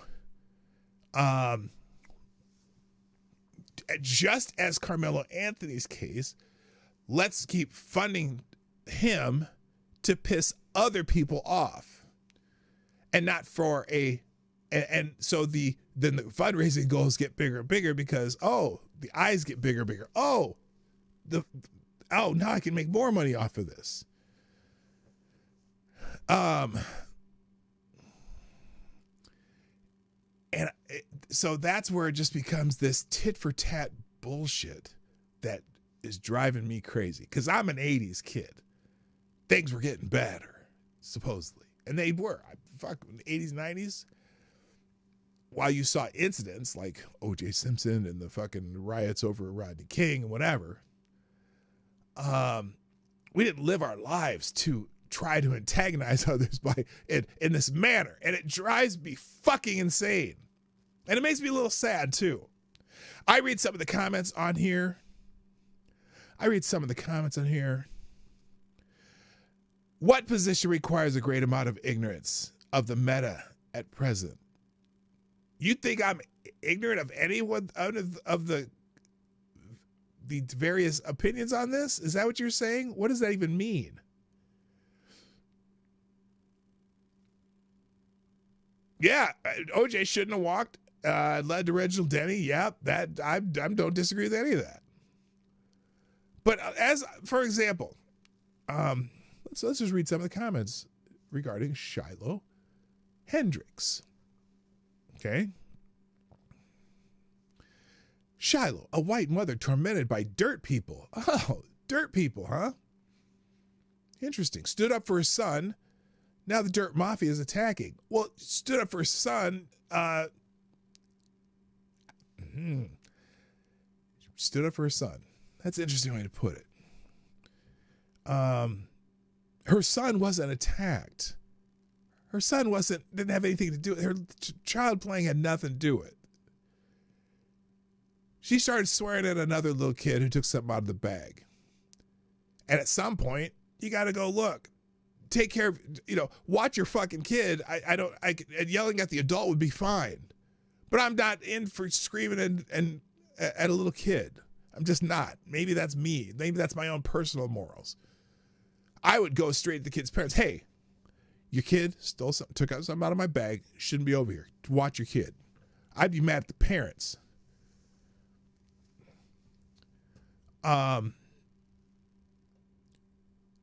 just as Carmelo Anthony's case, let's keep funding him to piss other people off, and not for and so then the fundraising goals get bigger and bigger because the eyes get bigger and bigger. Now I can make more money off of this. So that's where it just becomes this tit for tat bullshit that is driving me crazy. Because I'm an 80s kid. Things were getting better, supposedly. And they were. In the 80s, 90s, while you saw incidents like O.J. Simpson and the fucking riots over Rodney King and whatever, we didn't live our lives to try to antagonize others in this manner. And it drives me fucking insane. And it makes me a little sad, too. I read some of the comments on here. What position requires a great amount of ignorance of the meta at present? You think I'm ignorant of anyone of the various opinions on this? Is that what you're saying? What does that even mean? Yeah, OJ shouldn't have walked. Led to Reginald Denny. Yeah, that I don't disagree with any of that. But for example, let's just read some of the comments regarding Shiloh Hendricks. Okay. Shiloh, a white mother tormented by dirt people. Oh, dirt people, huh? Interesting. Stood up for her son. Now the dirt mafia is attacking. Well, stood up for her son. Stood up for her son. That's an interesting way to put it. Her son wasn't attacked. Her son didn't have anything to do with it. Her child playing had nothing to do with it. She started swearing at another little kid who took something out of the bag. And at some point, you got to go, look, take care of, watch your fucking kid. Yelling at the adult would be fine. But I'm not in for screaming and at a little kid. I'm just not. Maybe that's me. Maybe that's my own personal morals. I would go straight to the kid's parents. Hey, your kid stole something, took out something out of my bag. Shouldn't be over here. Watch your kid. I'd be mad at the parents.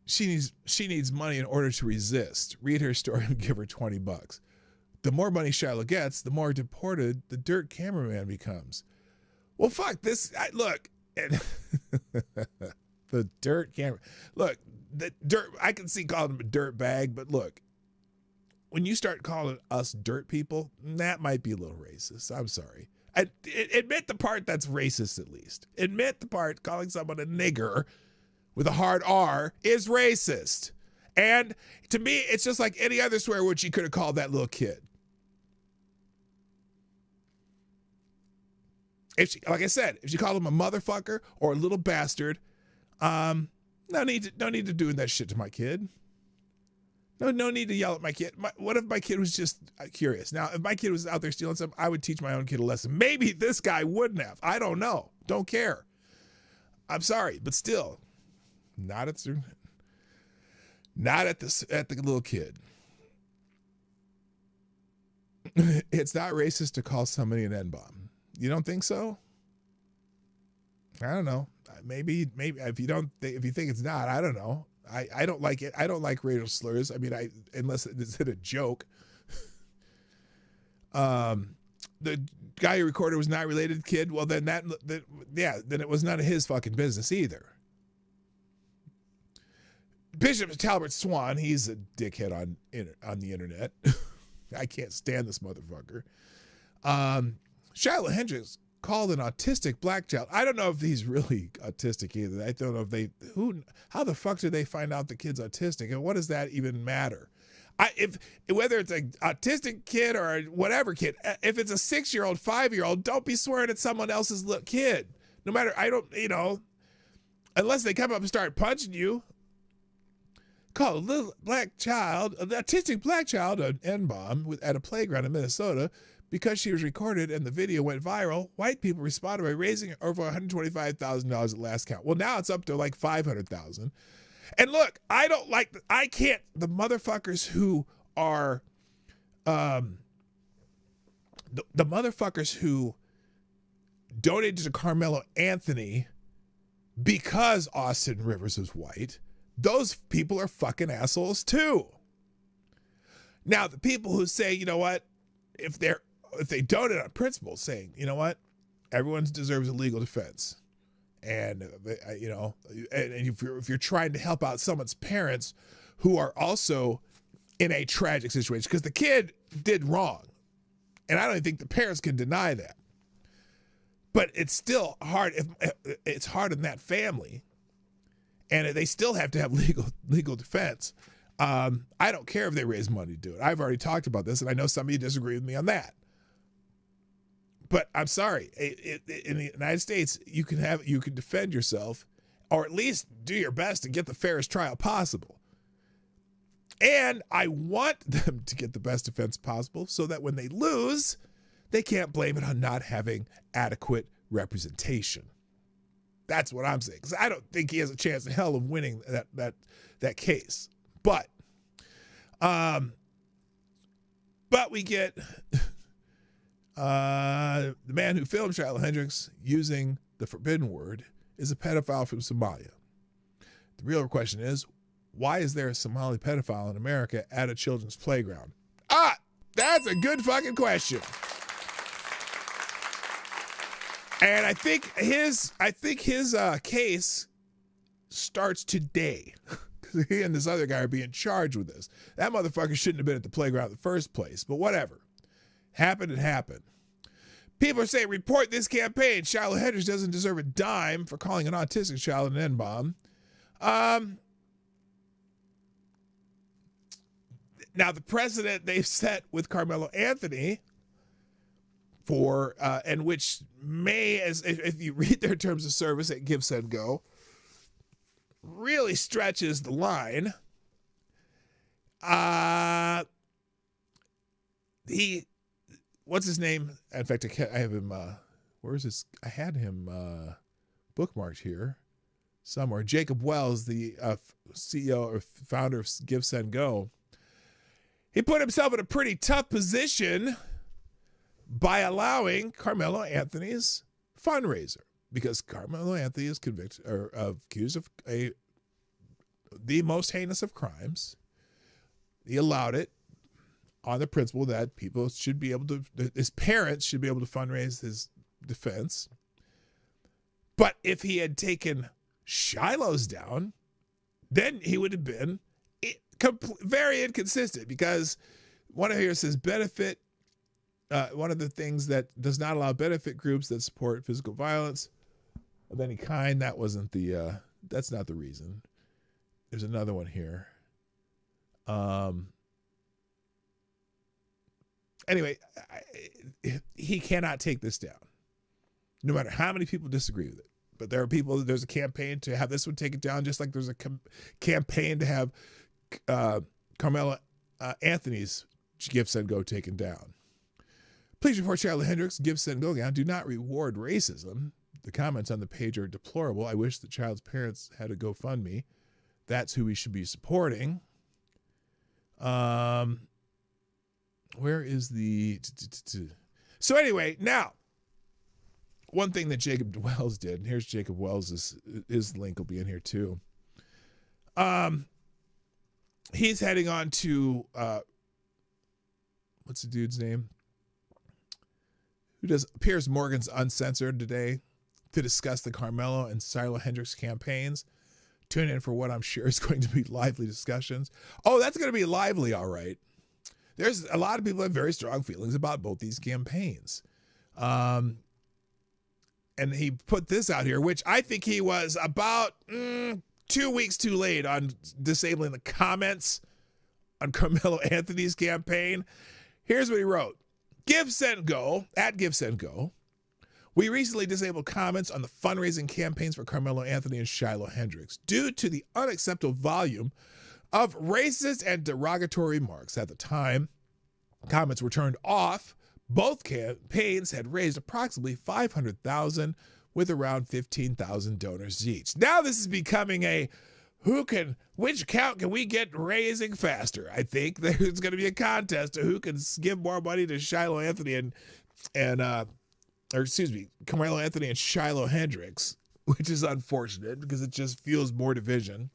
She needs money in order to resist. Read her story and give her $20. The more money Shiloh gets, the more deported the dirt cameraman becomes. Well, fuck this. Look, the dirt camera. Look, the dirt. I can see calling him a dirt bag, but look, when you start calling us dirt people, that might be a little racist. I'm sorry. Admit the part that's racist at least. Admit the part calling someone a nigger with a hard R is racist. And to me, it's just like any other swear word she could have called that little kid. If she, like I said, if she called him a motherfucker or a little bastard, no need to do that shit to my kid. No need to yell at my kid. What if my kid was just curious? Now, if my kid was out there stealing something, I would teach my own kid a lesson. Maybe this guy wouldn't have. I don't know. Don't care. I'm sorry, but still, not at the little kid. It's not racist to call somebody an N-bomb. You don't think so? I don't know. Maybe if you think it's not, I don't know. I don't like it. I don't like racial slurs. I mean, unless it's in a joke. The guy who recorded was not related to the kid. Well, then then it was none of his fucking business either. Bishop Talbot Swan, he's a dickhead on the internet. I can't stand this motherfucker. Shiloh Hendricks called an autistic black child. I don't know if he's really autistic either. I don't know if how the fuck did they find out the kid's autistic, and what does that even matter? Whether it's an autistic kid or whatever kid, if it's a 6-year-old, 5-year-old, don't be swearing at someone else's little kid. No matter, unless they come up and start punching you. Call a little black child, an autistic black child, an N-bomb at a playground in Minnesota because she was recorded and the video went viral. White people responded by raising it over $125,000 at last count. Well, now it's up to like $500,000. And look, the motherfuckers who are, the motherfuckers who donated to Carmelo Anthony because Austin Rivers is white, those people are fucking assholes too. Now, the people who say, you know what, if they donate on principle, saying, you know what, everyone deserves a legal defense. And, and if you're trying to help out someone's parents who are also in a tragic situation, because the kid did wrong. And I don't even think the parents can deny that. But it's still hard. It's hard in that family. And they still have to have legal defense. I don't care if they raise money to do it. I've already talked about this, and I know some of you disagree with me on that. But I'm sorry. In the United States, you can defend yourself, or at least do your best to get the fairest trial possible. And I want them to get the best defense possible so that when they lose, they can't blame it on not having adequate representation. That's what I'm saying, because I don't think he has a chance in hell of winning that case. But we get the man who filmed Shiloh Hendricks using the forbidden word is a pedophile from Somalia. The real question is, why is there a Somali pedophile in America at a children's playground? That's a good fucking question. And I think his case starts today. Because he and this other guy are being charged with this. That motherfucker shouldn't have been at the playground in the first place. But whatever. Happened, it happened. People are saying, report this campaign. Shiloh Hendricks doesn't deserve a dime for calling an autistic child an N-bomb. Now, the precedent they've set with Carmelo Anthony and which may, as if you read their terms of service at Give, Send, Go, really stretches the line. what's his name? In fact, I have him. Where is this? I had him bookmarked here somewhere. Jacob Wells, the CEO or founder of Give, Send, Go. He put himself in a pretty tough position by allowing Carmelo Anthony's fundraiser, because Carmelo Anthony is accused of the most heinous of crimes. He allowed it on the principle that people should be able to, his parents should be able to fundraise his defense. But if he had taken Shiloh's down, then he would have been very inconsistent, because one of here says benefit. One of the things that does not allow benefit groups that support physical violence of any kind. That wasn't the, that's not the reason. There's another one here. Anyway, he cannot take this down, no matter how many people disagree with it. But there are people, there's a campaign to have this one taken down, just like there's a campaign to have Carmelo Anthony's Give, Send, Go taken down. Please report Shiloh Hendricks' Give, Send, Go account do not reward racism. The comments on the page are deplorable. I wish the child's parents had a GoFundMe. That's who we should be supporting. Where is the... So anyway, now, one thing that Jacob Wells did, and here's Jacob Wells, his link will be in here too. He's heading on to, what's the dude's name? Who does Piers Morgan's Uncensored today to discuss the Carmelo and Shiloh Hendricks campaigns. Tune in for what I'm sure is going to be lively discussions. Oh, that's going to be lively, all right. There's a lot of people have very strong feelings about both these campaigns. And he put this out here, which I think he was about 2 weeks too late on disabling the comments on Carmelo Anthony's campaign. Here's what he wrote. Give, Send, Go, at Give, Send, Go. We recently disabled comments on the fundraising campaigns for Carmelo Anthony and Shiloh Hendricks due to the unacceptable volume of racist and derogatory remarks. At the time, comments were turned off. Both campaigns had raised approximately $500,000 with around 15,000 donors each. Now this is becoming a which account can we get raising faster? I think there's going to be a contest of who can give more money to Shiloh Anthony Carmelo Anthony and Shiloh Hendricks, which is unfortunate because it just fuels more division.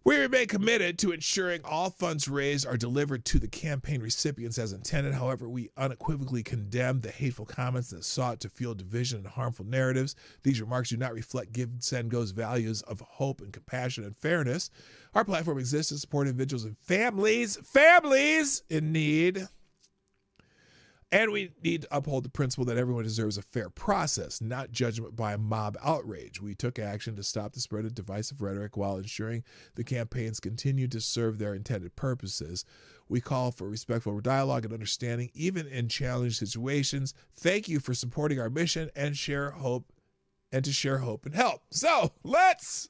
We remain committed to ensuring all funds raised are delivered to the campaign recipients as intended. However, we unequivocally condemn the hateful comments that sought to fuel division and harmful narratives. These remarks do not reflect Give, Send, Go's values of hope and compassion and fairness. Our platform exists to support individuals and families in need. And we need to uphold the principle that everyone deserves a fair process, not judgment by mob outrage. We took action to stop the spread of divisive rhetoric while ensuring the campaigns continue to serve their intended purposes. We call for respectful dialogue and understanding, even in challenging situations. Thank you for supporting our mission and share hope and help. So let's,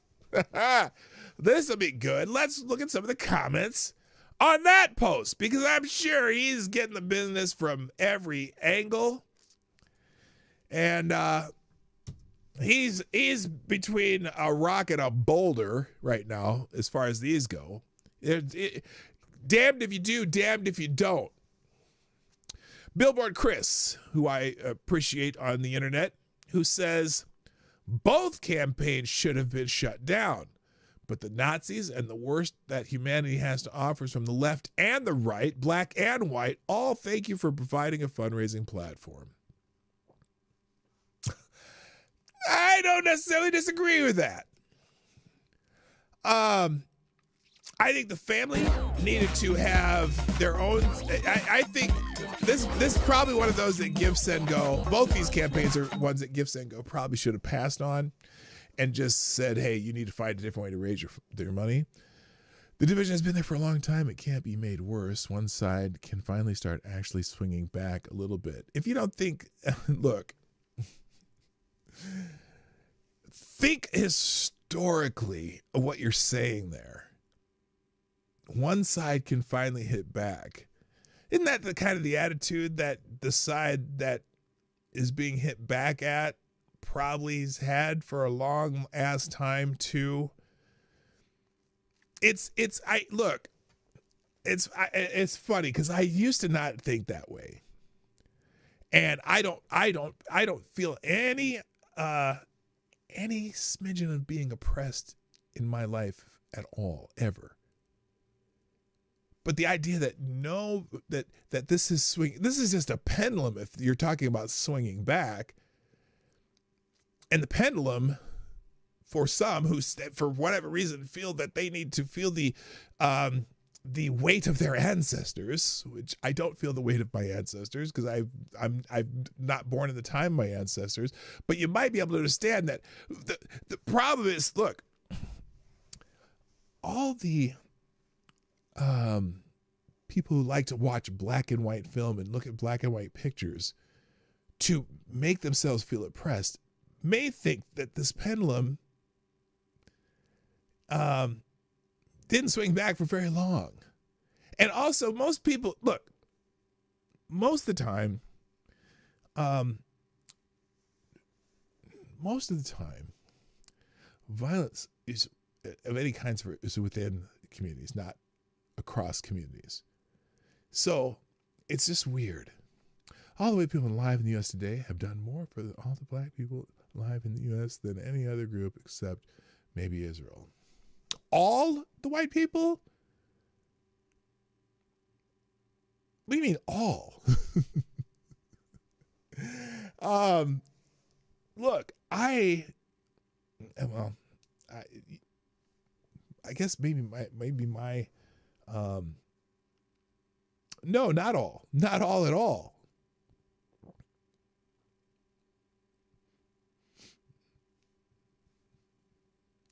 this will be good. Let's look at some of the comments on that post, because I'm sure he's getting the business from every angle. And he's between a rock and a boulder right now as far as these go. Damned if you do, damned if you don't. Billboard Chris, who I appreciate on the internet, who says both campaigns should have been shut down. But the Nazis and the worst that humanity has to offer from the left and the right, black and white, all thank you for providing a fundraising platform. I don't necessarily disagree with that. I think the family needed to have their own. I think this is probably one of those that Give, Send, Go. Both these campaigns are ones that Give, Send, Go probably should have passed on and just said, hey, you need to find a different way to raise your money. The division has been there for a long time. It can't be made worse. One side can finally start actually swinging back a little bit. If you don't think, look, think historically of what you're saying there. One side can finally hit back. Isn't that the kind of the attitude that the side that is being hit back at probably has had for a long ass time too? It's funny because I used to not think that way, and I don't feel any smidgen of being oppressed in my life at all, ever. But the idea that that this is just a pendulum. If you're talking about swinging back, and the pendulum, for some who, for whatever reason, feel that they need to feel the weight of their ancestors, which I don't feel the weight of my ancestors because I'm not born in the time of my ancestors. But you might be able to understand that the problem is, look, all the people who like to watch black and white film and look at black and white pictures to make themselves feel oppressed may think that this pendulum didn't swing back for very long. And also, most people, look, most of the time, violence is of any kind is within communities, not across communities. So it's just weird. All the white people alive in the U.S. today have done more for all the black people alive in the U.S. than any other group except maybe Israel. All the white people? What do you mean all? Look, I guess maybe my no, not all at all.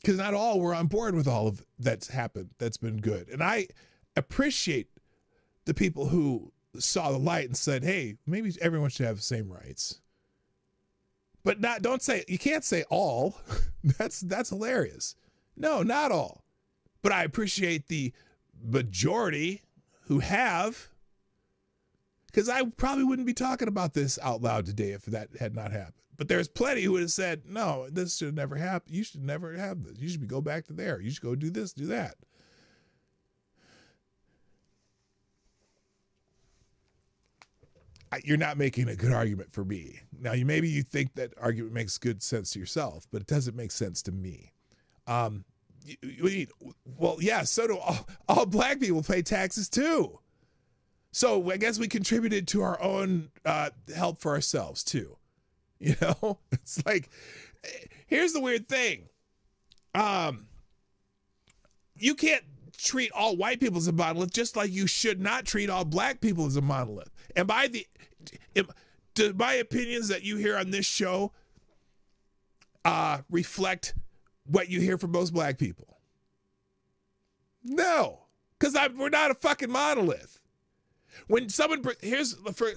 Because not all were on board with all of that's happened. That's been good. And I appreciate the people who saw the light and said, hey, maybe everyone should have the same rights. But you can't say all. That's hilarious. No, not all. But I appreciate the majority who have, because I probably wouldn't be talking about this out loud today if that had not happened. But there's plenty who would have said, no, this should never happen. You should never have this. You should go back to there. You should go do this, do that. You're not making a good argument for me. Now, maybe you think that argument makes good sense to yourself, but it doesn't make sense to me. Well, yeah, so do all black people pay taxes too. So I guess we contributed to our own help for ourselves too. You know, it's like, here's the weird thing. You can't treat all white people as a monolith, just like you should not treat all black people as a monolith. And do my opinions that you hear on this show reflect what you hear from most black people? No, because we're not a fucking monolith. When someone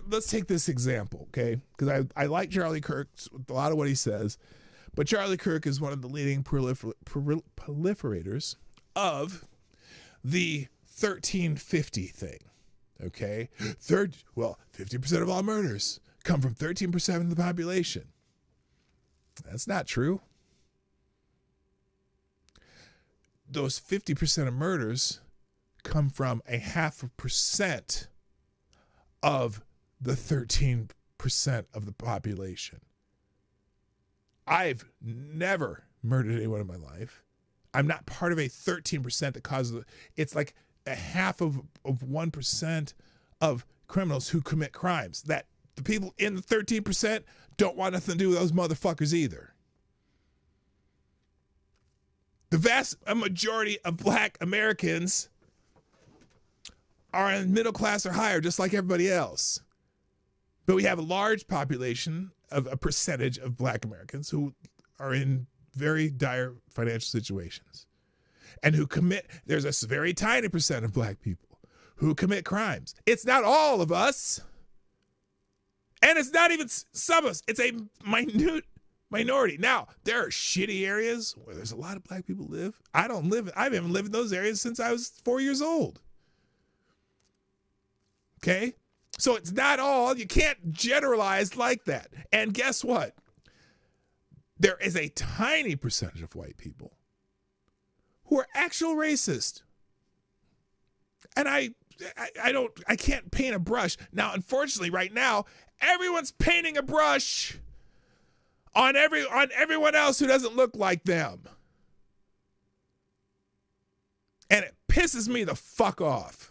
let's take this example, okay? Because I like Charlie Kirk, a lot of what he says, but Charlie Kirk is one of the leading proliferators of the 1350 thing, okay? 50% of all murders come from 13% of the population. That's not true. Those 50% of murders come from 0.5% of the 13% of the population. I've never murdered anyone in my life. I'm not part of a 13% that causes it's like 0.5% of criminals who commit crimes. That the people in the 13% don't want nothing to do with those motherfuckers either. The vast majority of black Americans are in middle class or higher, just like everybody else. But we have a large population of a percentage of black Americans who are in very dire financial situations and who there's a very tiny percent of black people who commit crimes. It's not all of us. And it's not even some of us. It's a minute minority. Now, there are shitty areas where there's a lot of black people live. I haven't lived in those areas since I was 4 years old. Okay? So it's not all. You can't generalize like that. And guess what? There is a tiny percentage of white people who are actual racist. And I can't paint a brush. Now, unfortunately, right now, everyone's painting a brush on everyone else who doesn't look like them. And it pisses me the fuck off.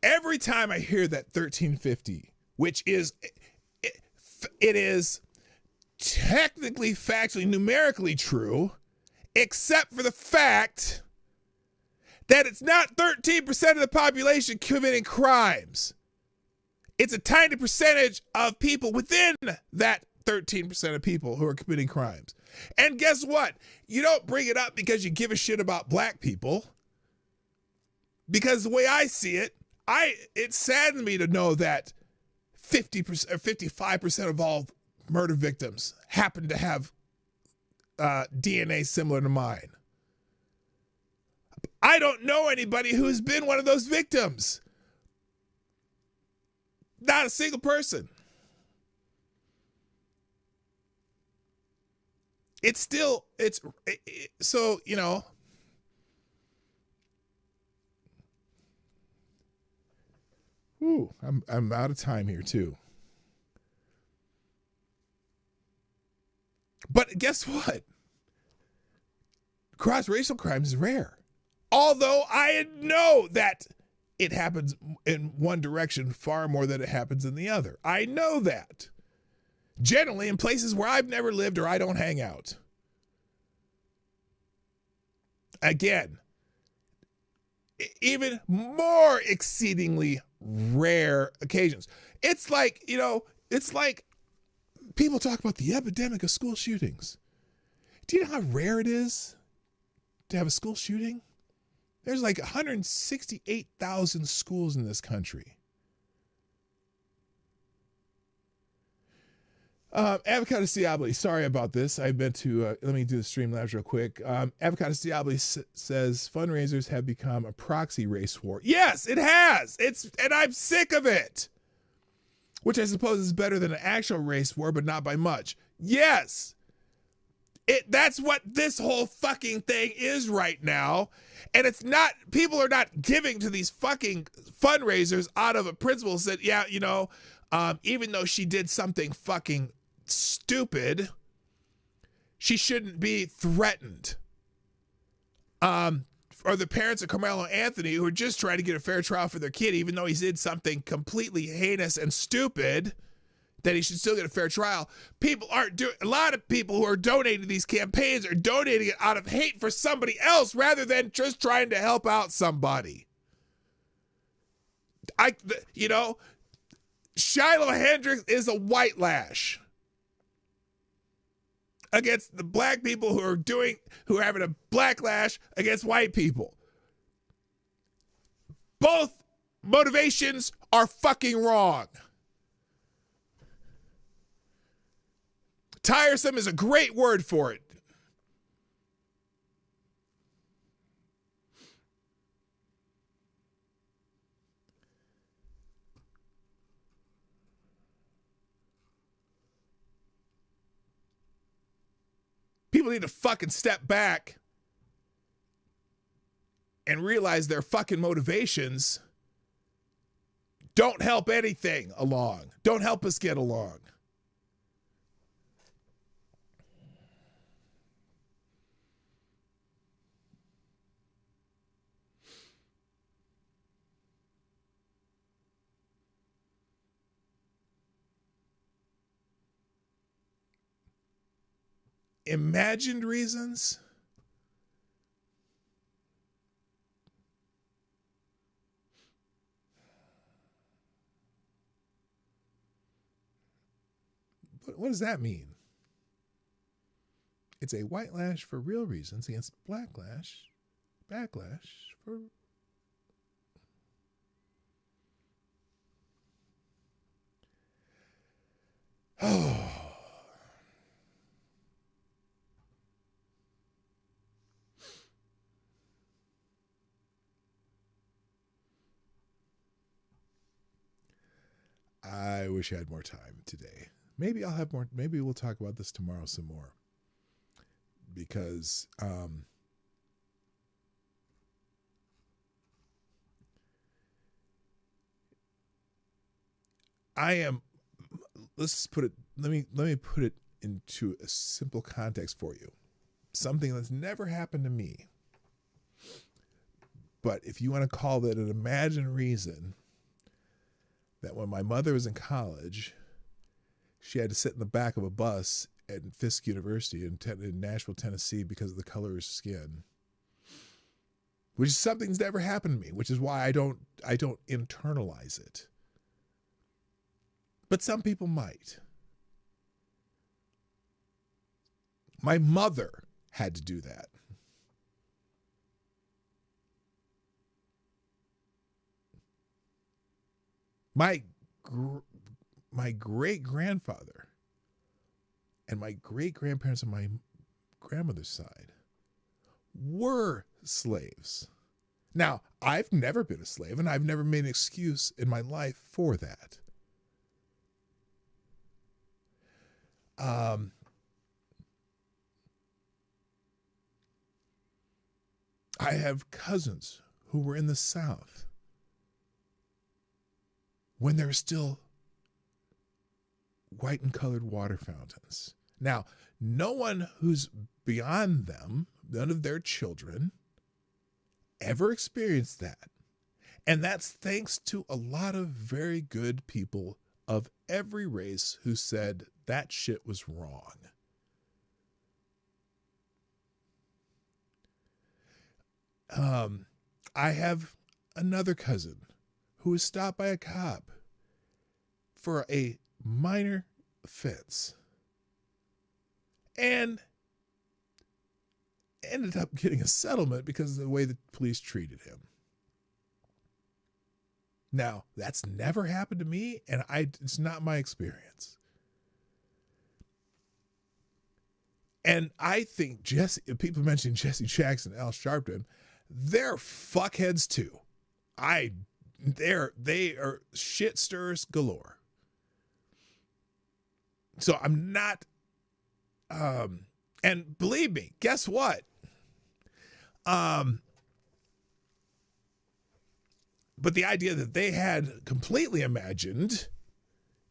Every time I hear that 1350, which is, it is technically, factually, numerically true, except for the fact that it's not 13% of the population committing crimes. It's a tiny percentage of people within that 13% of people who are committing crimes. And guess what? You don't bring it up because you give a shit about black people. Because the way I see it, it saddens me to know that 50% or 55% of all murder victims happen to have DNA similar to mine. I don't know anybody who's been one of those victims. Not a single person. So, you know, ooh, I'm out of time here too. But guess what? Cross-racial crime is rare. Although I know that it happens in one direction far more than it happens in the other. I know that. Generally in places where I've never lived or I don't hang out. Again, even more exceedingly rare occasions. It's like, you know, it's like people talk about the epidemic of school shootings. Do you know how rare it is to have a school shooting? There's like 168,000 schools in this country. Avocado Diablo, sorry about this. I meant to, let me do the Streamlabs real quick. Avocado Diablo says fundraisers have become a proxy race war. Yes, it has. And I'm sick of it. Which I suppose is better than an actual race war, but not by much. Yes. That's what this whole fucking thing is right now. And it's not, people are not giving to these fucking fundraisers out of a principle that, yeah, you know, even though she did something fucking stupid, she shouldn't be threatened. Or the parents of Carmelo Anthony who are just trying to get a fair trial for their kid, even though he did something completely heinous and stupid, that he should still get a fair trial. People aren't doing, a lot of people who are donating these campaigns are donating it out of hate for somebody else rather than just trying to help out somebody. You know, Shiloh Hendricks is a white lash against the black people who are having a black lash against white people. Both motivations are fucking wrong. Tiresome is a great word for it. People need to fucking step back and realize their fucking motivations don't help anything along. Don't help us get along. Imagined reasons? But what does that mean? It's a white lash for real reasons against backlash for... Oh. I wish I had more time today. Maybe I'll have more. Maybe we'll talk about this tomorrow some more. Because I am, let's just put it, let me put it into a simple context for you. Something that's never happened to me. But if you want to call that an imagined reason, that when my mother was in college, she had to sit in the back of a bus at Fisk University in Nashville, Tennessee, because of the color of her skin, which is something that's never happened to me, which is why I don't internalize it. But some people might. My mother had to do that. My great-grandfather and my great-grandparents on my grandmother's side were slaves. Now, I've never been a slave, and I've never made an excuse in my life for that. I have cousins who were in the South when there were still white and colored water fountains. Now, no one who's beyond them, none of their children, ever experienced that. And that's thanks to a lot of very good people of every race who said that shit was wrong. I have another cousin who was stopped by a cop for a minor offense and ended up getting a settlement because of the way the police treated him. Now, that's never happened to me, and it's not my experience. And I think people mention Jesse Jackson, Al Sharpton, they're fuckheads too. They are shit stirrers galore. So I'm not, and believe me, guess what? But the idea that they had completely imagined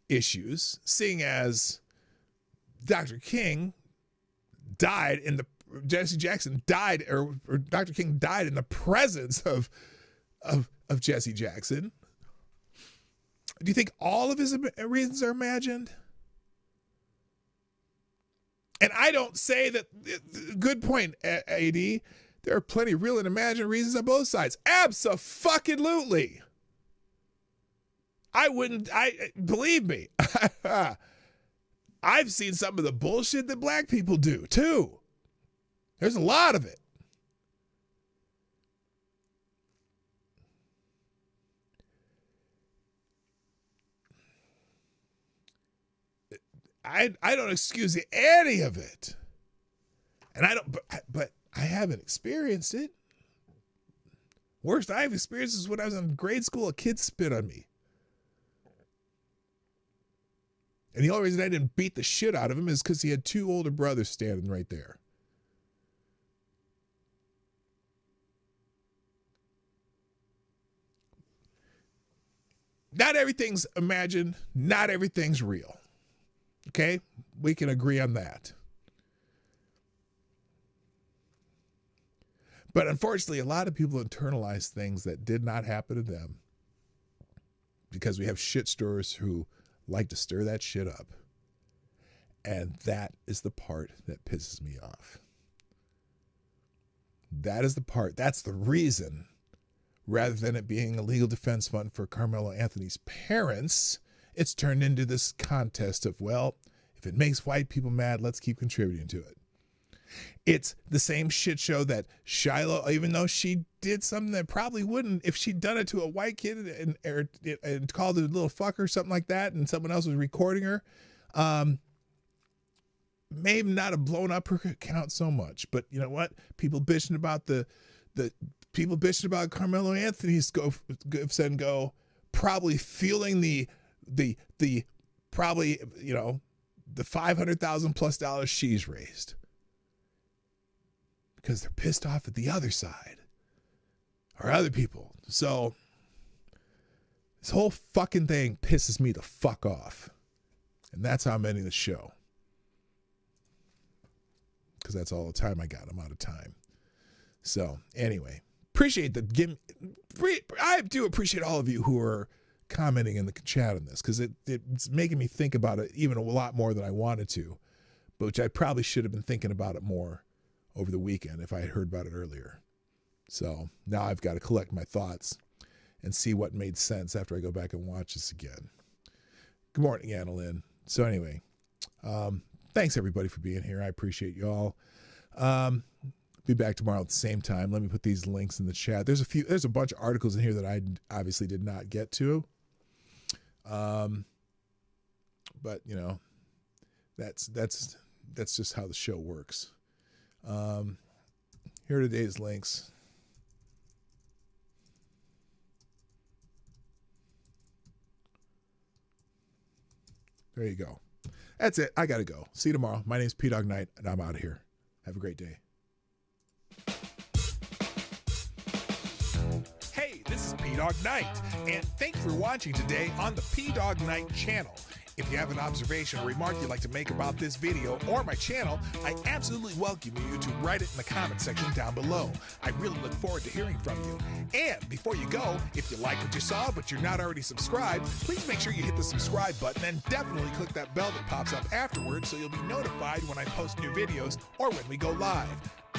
issues, seeing as Dr. King died Jesse Jackson died, or Dr. King died in the presence of Jesse Jackson. Do you think all of his reasons are imagined? And I don't say that, good point, AD. There are plenty of real and imagined reasons on both sides. Abso-fucking-lutely. Believe me, I've seen some of the bullshit that black people do, too. There's a lot of it. I don't excuse any of it. And but I haven't experienced it. Worst I've experienced is when I was in grade school, a kid spit on me. And the only reason I didn't beat the shit out of him is because he had two older brothers standing right there. Not everything's imagined. Not everything's real. Okay? We can agree on that. But unfortunately, a lot of people internalize things that did not happen to them because we have shit stirrers who like to stir that shit up. And that is the part that pisses me off. That is the part. That's the reason, rather than it being a legal defense fund for Carmelo Anthony's parents, it's turned into this contest of, well, if it makes white people mad, let's keep contributing to it. It's the same shit show that Shiloh, even though she did something that probably wouldn't, if she'd done it to a white kid and called it a little fucker or something like that, and someone else was recording her, may not have blown up her account so much. But you know what? People bitching about Carmelo Anthony's go, probably feeling the the probably, the $500,000+ she's raised. Because they're pissed off at the other side. Or other people. So this whole fucking thing pisses me the fuck off. And that's how I'm ending the show. Because that's all the time I got. I'm out of time. So anyway, I do appreciate all of you who are commenting in the chat on this, because it's making me think about it even a lot more than I wanted to, but which I probably should have been thinking about it more over the weekend if I had heard about it earlier. So now I've got to collect my thoughts and see what made sense after I go back and watch this again. Good morning, Annalyn. So anyway, thanks everybody for being here. I appreciate you all. Be back tomorrow at the same time. Let me put these links in the chat. There's a bunch of articles in here that I obviously did not get to. But that's just how the show works. Here are today's links. There you go. That's it. I got to go. See you tomorrow. My name is Dawg Knight, and I'm out of here. Have a great day. Hey, this is Dawg Knight, and thanks for watching today on the Dawg Knight Channel. If you have an observation or remark you'd like to make about this video or my channel, I absolutely welcome you to write it in the comment section down below. I really look forward to hearing from you. And before you go, if you like what you saw but you're not already subscribed, please make sure you hit the subscribe button and definitely click that bell that pops up afterwards so you'll be notified when I post new videos or when we go live.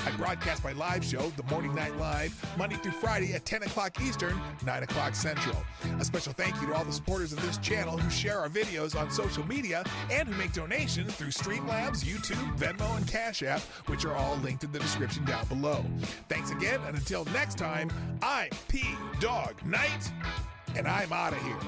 I broadcast my live show, The Morning Night Live, Monday through Friday at 10 o'clock Eastern, 9 o'clock Central. A special thank you to all the supporters of this channel who share our videos on social media and who make donations through Streamlabs, YouTube, Venmo, and Cash App, which are all linked in the description down below. Thanks again, and until next time, I'm Dawg Knight, and I'm out of here.